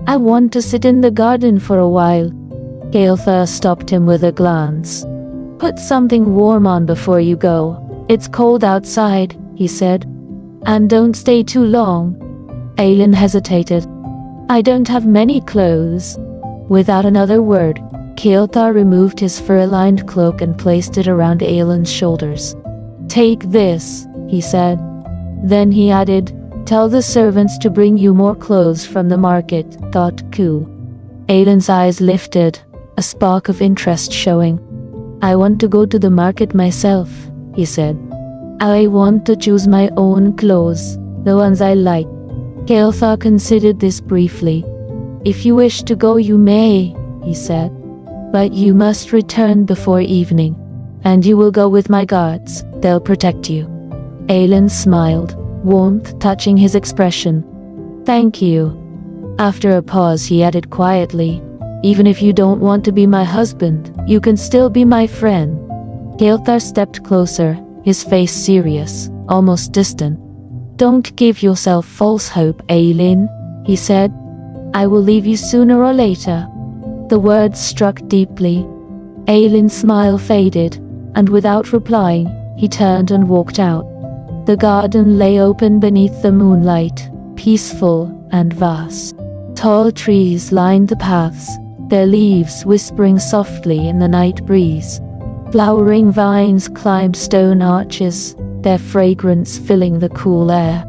"I want to sit in the garden for a while." Kael'thar stopped him with a glance. "Put something warm on before you go. It's cold outside," he said. "And don't stay too long." Aelin hesitated. "I don't have many clothes." Without another word, Kael'thar removed his fur-lined cloak and placed it around Aelin's shoulders. "Take this," he said. Then he added, "Tell the servants to bring you more clothes from the market, thought Ku." Aelin's eyes lifted, a spark of interest showing. "I want to go to the market myself," he said. "I want to choose my own clothes, the ones I like." Kael'thar considered this briefly. "If you wish to go, you may," he said. "But you must return before evening, and you will go with my guards. They'll protect you." Aelin smiled, warmth touching his expression. "Thank you." After a pause, he added quietly, "Even if you don't want to be my husband, you can still be my friend." Kael'thar stepped closer, his face serious, almost distant. "Don't give yourself false hope, Aelin," he said. "I will leave you sooner or later." The words struck deeply. Aelin's smile faded, and without replying, he turned and walked out. The garden lay open beneath the moonlight, peaceful and vast. Tall trees lined the paths, their leaves whispering softly in the night breeze. Flowering vines climbed stone arches, their fragrance filling the cool air.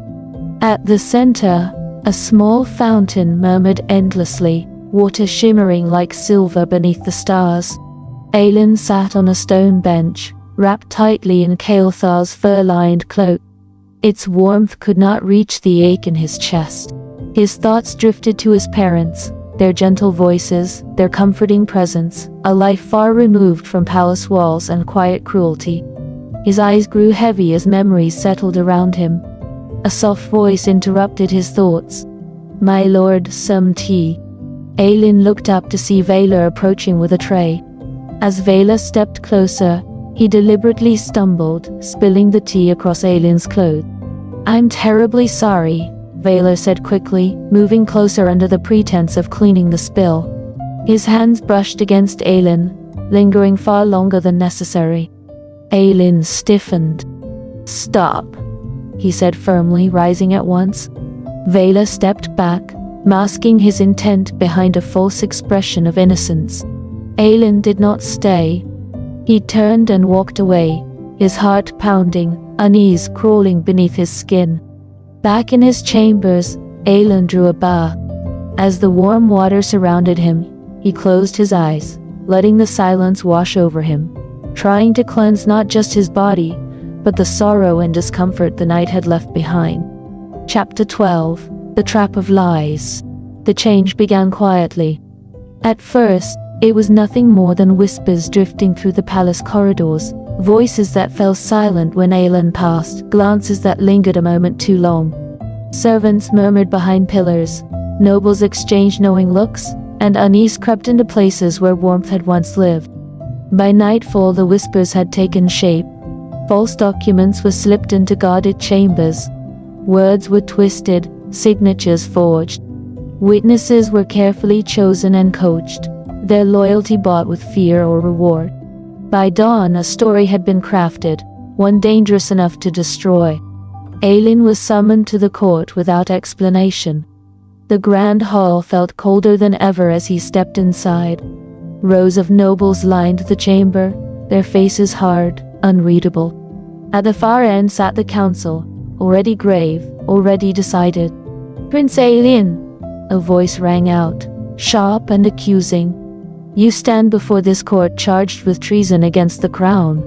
At the center, a small fountain murmured endlessly, water shimmering like silver beneath the stars. Aelin sat on a stone bench, wrapped tightly in Kael'thar's fur-lined cloak. Its warmth could not reach the ache in his chest. His thoughts drifted to his parents, their gentle voices, their comforting presence, a life far removed from palace walls and quiet cruelty. His eyes grew heavy as memories settled around him. A soft voice interrupted his thoughts. "My lord, some tea." Aelin looked up to see Vela approaching with a tray. As Vela stepped closer, he deliberately stumbled, spilling the tea across Aelin's clothes. "I'm terribly sorry," Vela said quickly, moving closer under the pretense of cleaning the spill. His hands brushed against Aelin, lingering far longer than necessary. Aelin stiffened. "Stop," he said firmly, rising at once. Vela stepped back, masking his intent behind a false expression of innocence. Aelin did not stay. He turned and walked away, his heart pounding, unease crawling beneath his skin. Back in his chambers, Aelin drew a bath. As the warm water surrounded him, he closed his eyes, letting the silence wash over him, trying to cleanse not just his body, but the sorrow and discomfort the night had left behind. Chapter 12. The Trap of Lies. The change began quietly. At first, it was nothing more than whispers drifting through the palace corridors, voices that fell silent when Aelin passed, glances that lingered a moment too long. Servants murmured behind pillars, nobles exchanged knowing looks, and unease crept into places where warmth had once lived. By nightfall, the whispers had taken shape. False documents were slipped into guarded chambers. Words were twisted, signatures forged. Witnesses were carefully chosen and coached, their loyalty bought with fear or reward. By dawn, a story had been crafted, one dangerous enough to destroy. Aelin was summoned to the court without explanation. The grand hall felt colder than ever as he stepped inside. Rows of nobles lined the chamber, their faces hard, unreadable. At the far end sat the council, already grave, already decided. "Prince Aelin," a voice rang out, sharp and accusing. "You stand before this court charged with treason against the crown."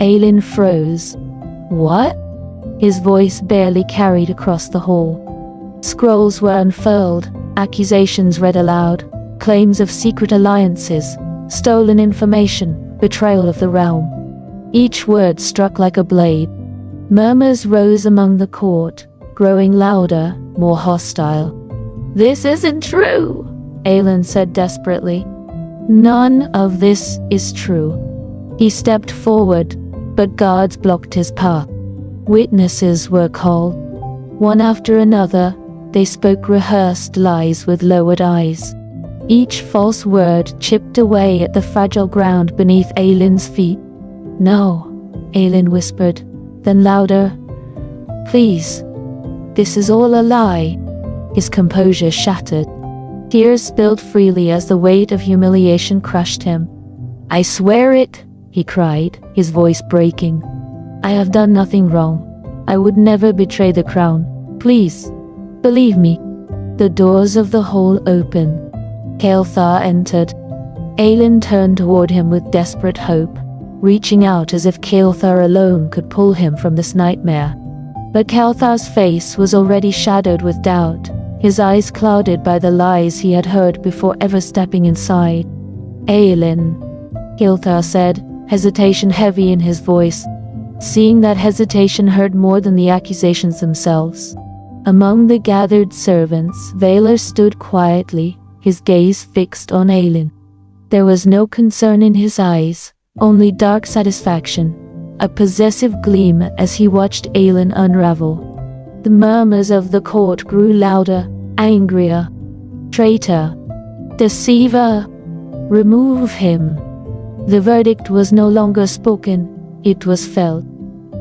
Aelin froze. "What?" His voice barely carried across the hall. Scrolls were unfurled, accusations read aloud, claims of secret alliances, stolen information, betrayal of the realm. Each word struck like a blade. Murmurs rose among the court, growing louder, more hostile. "This isn't true," Aelin said desperately. "None of this is true." He stepped forward, but guards blocked his path. Witnesses were called. One after another, they spoke rehearsed lies with lowered eyes. Each false word chipped away at the fragile ground beneath Aelin's feet. "No," Aelin whispered, then louder, "Please, this is all a lie." His composure shattered. Tears spilled freely as the weight of humiliation crushed him. "I swear it," he cried, his voice breaking. "I have done nothing wrong. I would never betray the crown. Please, believe me." The doors of the hall opened. Kael'thar entered. Aelin turned toward him with desperate hope, reaching out as if Kael'thar alone could pull him from this nightmare. But Kael'thar's face was already shadowed with doubt, his eyes clouded by the lies he had heard before ever stepping inside. "Aelin," Kael'thar said, hesitation heavy in his voice. Seeing that hesitation hurt more than the accusations themselves. Among the gathered servants, Valor stood quietly, his gaze fixed on Aelin. There was no concern in his eyes, only dark satisfaction, a possessive gleam as he watched Aelin unravel. The murmurs of the court grew louder, angrier. "Traitor! Deceiver! Remove him!" The verdict was no longer spoken, it was felt.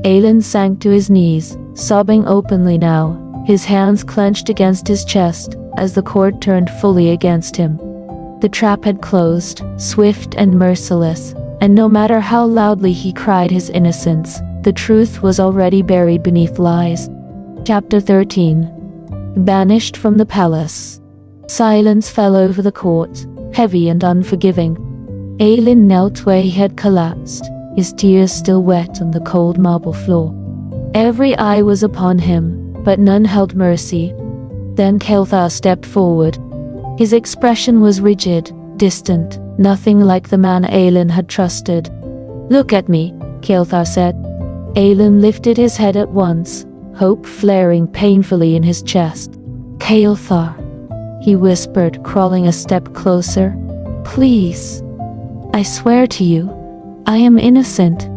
Aelin sank to his knees, sobbing openly now, his hands clenched against his chest as the court turned fully against him. The trap had closed, swift and merciless, and no matter how loudly he cried his innocence, the truth was already buried beneath lies. Chapter 13. Banished from the palace. Silence fell over the court, heavy and unforgiving. Aelin knelt where he had collapsed, his tears still wet on the cold marble floor. Every eye was upon him, but none held mercy. Then Kael'thar stepped forward. His expression was rigid, distant, nothing like the man Aelin had trusted. "Look at me," Kael'thar said. Aelin lifted his head at once, hope flaring painfully in his chest. "Kael'thar," he whispered, crawling a step closer. "Please, I swear to you, I am innocent.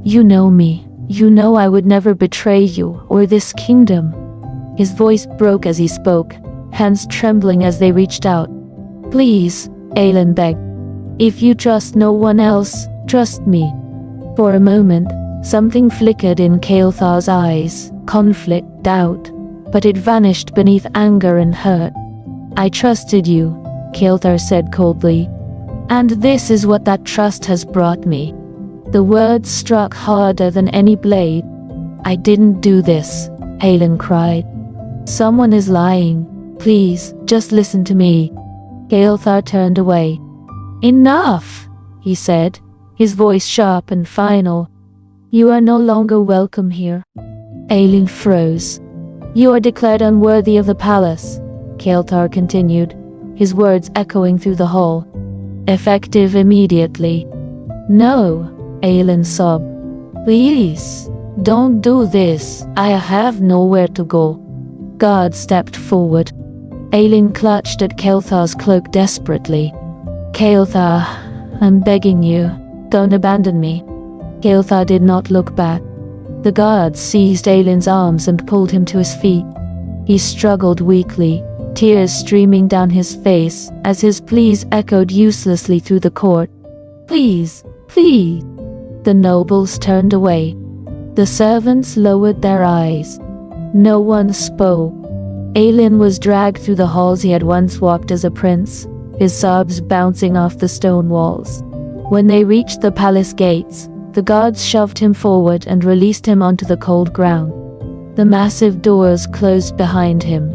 You know me. You know I would never betray you or this kingdom." His voice broke as he spoke, hands trembling as they reached out. "Please," Aelin begged. "If you trust no one else, trust me." For a moment, something flickered in Kael'thar's eyes, conflict, doubt, but it vanished beneath anger and hurt. "I trusted you," Kael'thar said coldly. "And this is what that trust has brought me." The words struck harder than any blade. "I didn't do this," Aelin cried. "Someone is lying. Please, just listen to me." Kael'thar turned away. "Enough," he said, his voice sharp and final. "You are no longer welcome here." Aelin froze. "You are declared unworthy of the palace," Kael'thar continued, his words echoing through the hall. "Effective immediately." "No," Aelin sobbed. "Please, don't do this. I have nowhere to go." Guards stepped forward. Aelin clutched at Kael'thar's cloak desperately. "Kael'thar, I'm begging you, don't abandon me." Kael'thar did not look back. The guards seized Aelin's arms and pulled him to his feet. He struggled weakly, tears streaming down his face as his pleas echoed uselessly through the court. "Please, please." The nobles turned away. The servants lowered their eyes. No one spoke. Aelin was dragged through the halls he had once walked as a prince, his sobs bouncing off the stone walls. When they reached the palace gates, the guards shoved him forward and released him onto the cold ground. The massive doors closed behind him.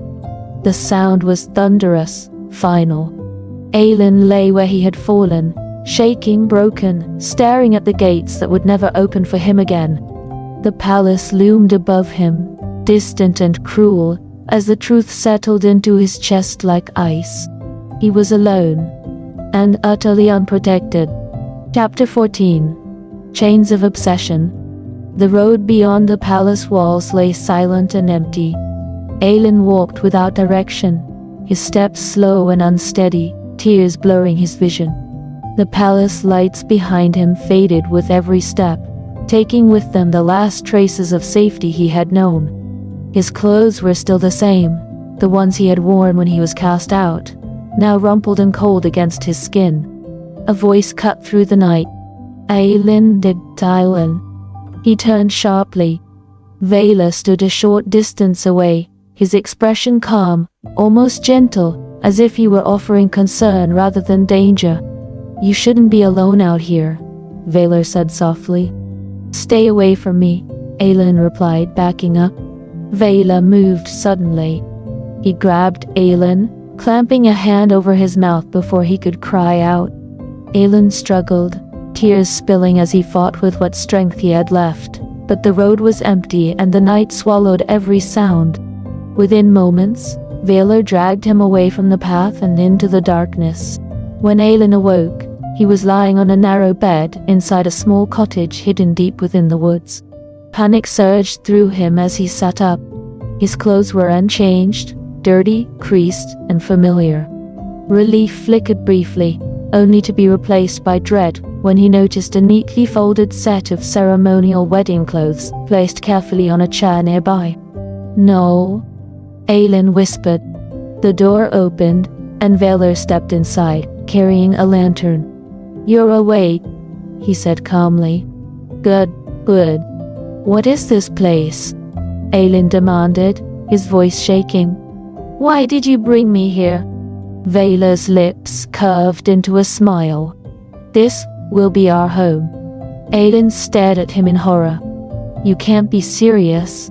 The sound was thunderous, final. Aelin lay where he had fallen, shaking, broken, staring at the gates that would never open for him again. The palace loomed above him, distant and cruel, as the truth settled into his chest like ice. He was alone, and utterly unprotected. Chapter 14. Chains of Obsession. The road beyond the palace walls lay silent and empty. Aelin walked without direction, his steps slow and unsteady, tears blurring his vision. The palace lights behind him faded with every step, taking with them the last traces of safety he had known. His clothes were still the same, the ones he had worn when he was cast out, now rumpled and cold against his skin. A voice cut through the night. Aelin did Tylen. He turned sharply. Vela stood a short distance away, his expression calm, almost gentle, as if he were offering concern rather than danger. You shouldn't be alone out here, Vela said softly. Stay away from me, Aelin replied, backing up. Vela moved suddenly. He grabbed Aelin, clamping a hand over his mouth before he could cry out. Aelin struggled, tears spilling as he fought with what strength he had left, but the road was empty and the night swallowed every sound. Within moments, Vela dragged him away from the path and into the darkness. When Aelin awoke, he was lying on a narrow bed inside a small cottage hidden deep within the woods. Panic surged through him as he sat up. His clothes were unchanged, dirty, creased, and familiar. Relief flickered briefly, only to be replaced by dread when he noticed a neatly folded set of ceremonial wedding clothes placed carefully on a chair nearby. No, Aelin whispered. The door opened, and Vela stepped inside, carrying a lantern. You're awake, he said calmly. Good, good. What is this place? Aelin demanded, his voice shaking. Why did you bring me here? Vela's lips curved into a smile. This will be our home. Aelin stared at him in horror. You can't be serious.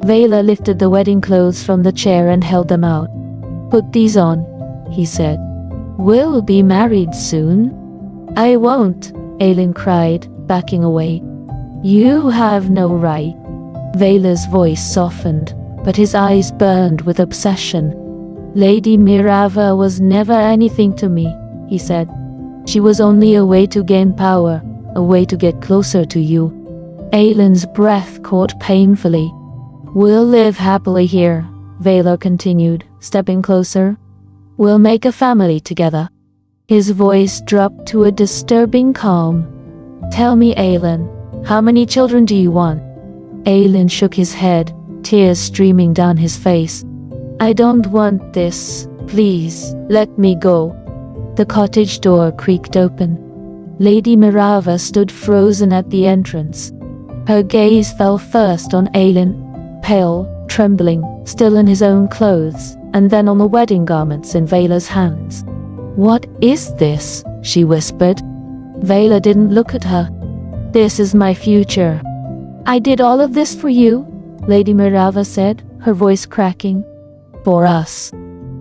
Vela lifted the wedding clothes from the chair and held them out. Put these on, he said. We'll be married soon. I won't, Aelin cried, backing away. You have no right. Vela's voice softened, but his eyes burned with obsession. Lady Mirava was never anything to me, he said. She was only a way to gain power, a way to get closer to you. Aelin's breath caught painfully. We'll live happily here, Vela continued, stepping closer. We'll make a family together. His voice dropped to a disturbing calm. Tell me, Aelin, how many children do you want? Aelin shook his head, tears streaming down his face. I don't want this. Please, let me go. The cottage door creaked open. Lady Mirava stood frozen at the entrance. Her gaze fell first on Aelin, pale, trembling, still in his own clothes, and then on the wedding garments in Vela's hands. What is this? She whispered. Vela didn't look at her. This is my future. I did all of this for you, Lady Mirava said, her voice cracking. For us.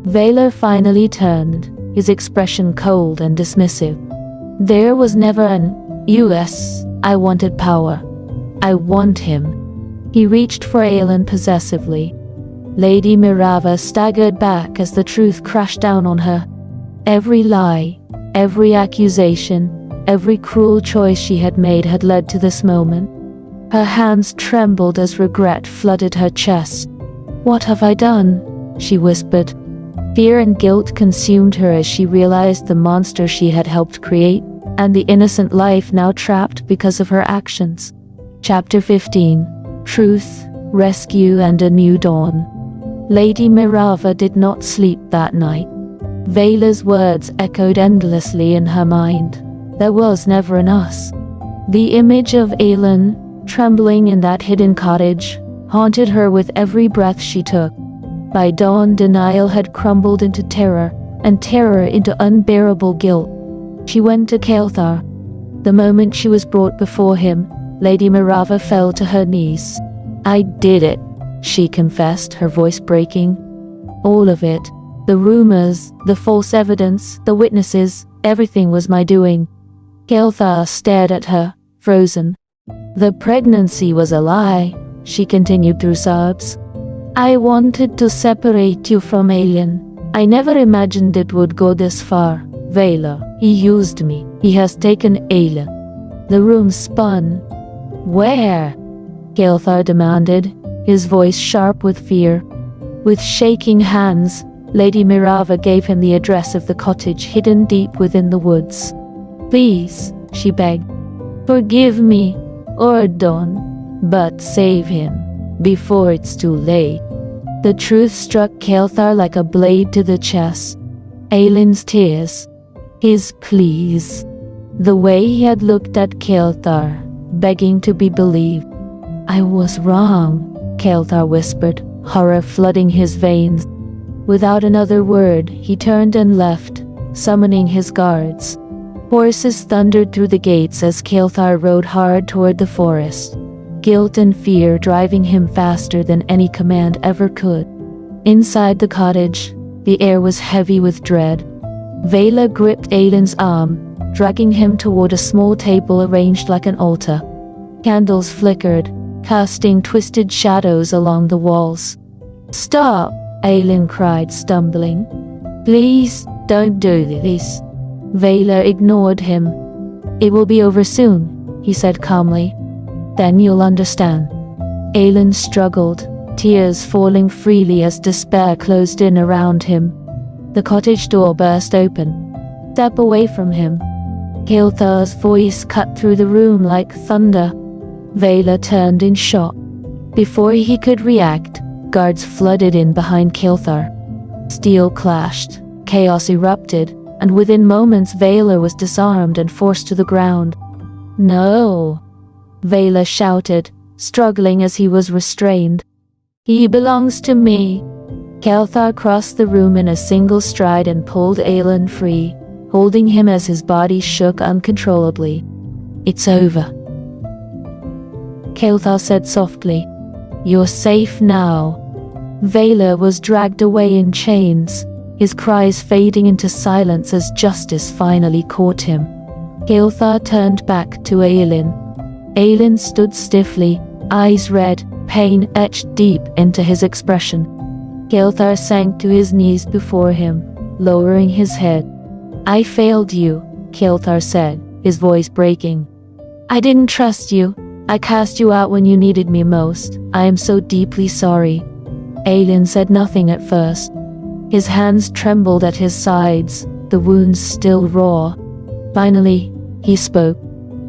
Vela finally turned, his expression cold and dismissive. There was never an "US, I wanted power. I want him." He reached for Aelin possessively. Lady Mirava staggered back as the truth crashed down on her. Every lie, every accusation, every cruel choice she had made had led to this moment. Her hands trembled as regret flooded her chest. What have I done? She whispered. Fear and guilt consumed her as she realized the monster she had helped create, and the innocent life now trapped because of her actions. Chapter 15. Truth, Rescue, and a New Dawn. Lady Mirava did not sleep that night. Vela's words echoed endlessly in her mind. There was never an us. The image of Aelin, trembling in that hidden cottage, haunted her with every breath she took. By dawn, denial had crumbled into terror, and terror into unbearable guilt. She went to Kael'thar. The moment she was brought before him, Lady Mirava fell to her knees. I did it, she confessed, her voice breaking. All of it. The rumors, the false evidence, the witnesses, everything was my doing. Kelthar stared at her, frozen. The pregnancy was a lie, she continued through sobs. I wanted to separate you from Aelin. I never imagined it would go this far. Vela, he used me. He has taken Aelin. The room spun. Where? Kelthar demanded, his voice sharp with fear. With shaking hands, Lady Mirava gave him the address of the cottage hidden deep within the woods. Please, she begged. Forgive me, Ordon, but save him, before it's too late. The truth struck Kelthar like a blade to the chest. Aelin's tears, his pleas, the way he had looked at Kelthar, begging to be believed. I was wrong, Kelthar whispered, horror flooding his veins. Without another word, he turned and left, summoning his guards. Horses thundered through the gates as Kelthar rode hard toward the forest, guilt and fear driving him faster than any command ever could. Inside the cottage, the air was heavy with dread. Vela gripped Aelin's arm, dragging him toward a small table arranged like an altar. Candles flickered, casting twisted shadows along the walls. Stop! Aelin cried, stumbling. Please, don't do this. Vela ignored him. It will be over soon, he said calmly. Then you'll understand. Aelin struggled, tears falling freely as despair closed in around him. The cottage door burst open. Step away from him. Kelthar's voice cut through the room like thunder. Vela turned in shock. Before he could react, guards flooded in behind Kelthar. Steel clashed, chaos erupted, and within moments Vela was disarmed and forced to the ground. No, Vela shouted, struggling as he was restrained. He belongs to me. Kelthar crossed the room in a single stride and pulled Aelin free, holding him as his body shook uncontrollably. It's over, Kelthar said softly. You're safe now. Vela was dragged away in chains, his cries fading into silence as justice finally caught him. Kelthar turned back to Aelin. Aelin stood stiffly, eyes red, pain etched deep into his expression. Kelthar sank to his knees before him, lowering his head. I failed you, Kelthar said, his voice breaking. I didn't trust you. I cast you out when you needed me most. I am so deeply sorry. Aelin said nothing at first. His hands trembled at his sides, the wounds still raw. Finally, he spoke.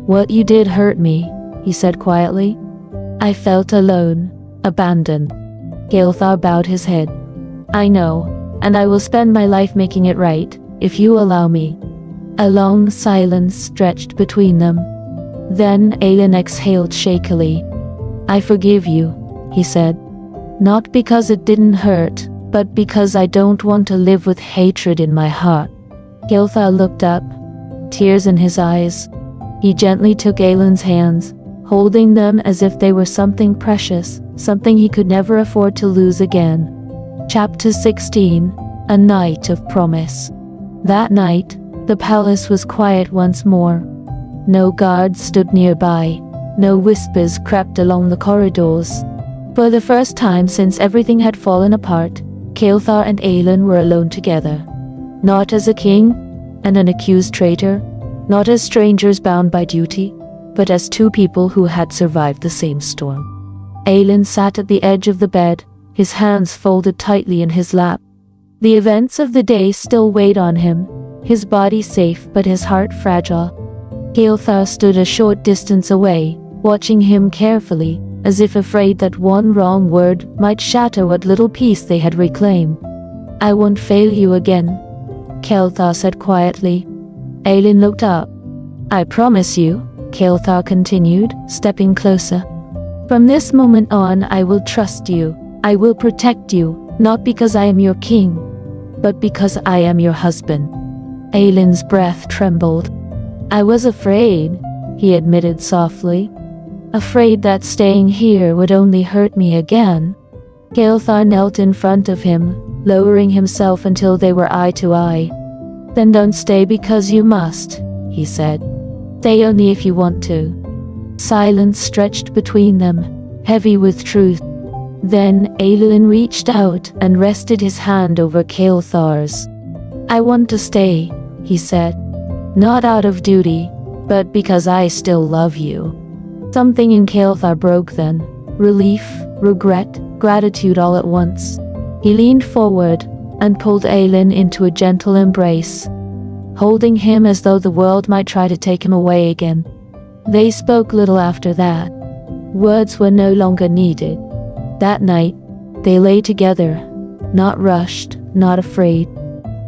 What you did hurt me, he said quietly. I felt alone, abandoned. Kelthar bowed his head. I know, and I will spend my life making it right, if you allow me. A long silence stretched between them. Then Aelin exhaled shakily. I forgive you, he said. Not because it didn't hurt, but because I don't want to live with hatred in my heart. Kelthar looked up, tears in his eyes. He gently took Aelin's hands, holding them as if they were something precious, something he could never afford to lose again. Chapter 16, A Night of Promise. That night, the palace was quiet once more. No guards stood nearby, no whispers crept along the corridors. For the first time since everything had fallen apart, Kelthar and Aelin were alone together. Not as a king and an accused traitor, not as strangers bound by duty, but as two people who had survived the same storm. Aelin sat at the edge of the bed, his hands folded tightly in his lap. The events of the day still weighed on him, his body safe but his heart fragile. Kelthar stood a short distance away, watching him carefully, as if afraid that one wrong word might shatter what little peace they had reclaimed. I won't fail you again, Kelthar said quietly. Aelin looked up. I promise you, Kelthar continued, stepping closer. From this moment on I will trust you. I will protect you, not because I am your king, but because I am your husband. Aelin's breath trembled. I was afraid, he admitted softly. Afraid that staying here would only hurt me again. Kelthar knelt in front of him, lowering himself until they were eye to eye. "Then don't stay because you must," he said. "Stay only if you want to." Silence stretched between them, heavy with truth. Then Aelin reached out and rested his hand over Kael'thar's. "I want to stay," he said. "Not out of duty, but because I still love you." Something in Kael'thar broke then. Relief, regret, gratitude all at once. He leaned forward and pulled Aelin into a gentle embrace, holding him as though the world might try to take him away again. They spoke little after that. Words were no longer needed. That night, they lay together, not rushed, not afraid.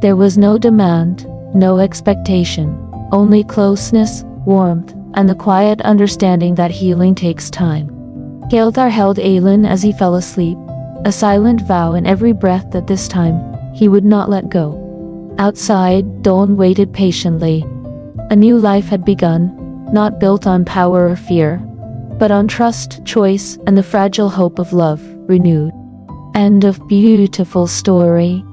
There was no demand, no expectation, only closeness, warmth, and the quiet understanding that healing takes time. Kael'thar held Aelin as he fell asleep, a silent vow in every breath that this time he would not let go. Outside, dawn waited patiently. A new life had begun, not built on power or fear, but on trust, choice, and the fragile hope of love renewed. End of beautiful story.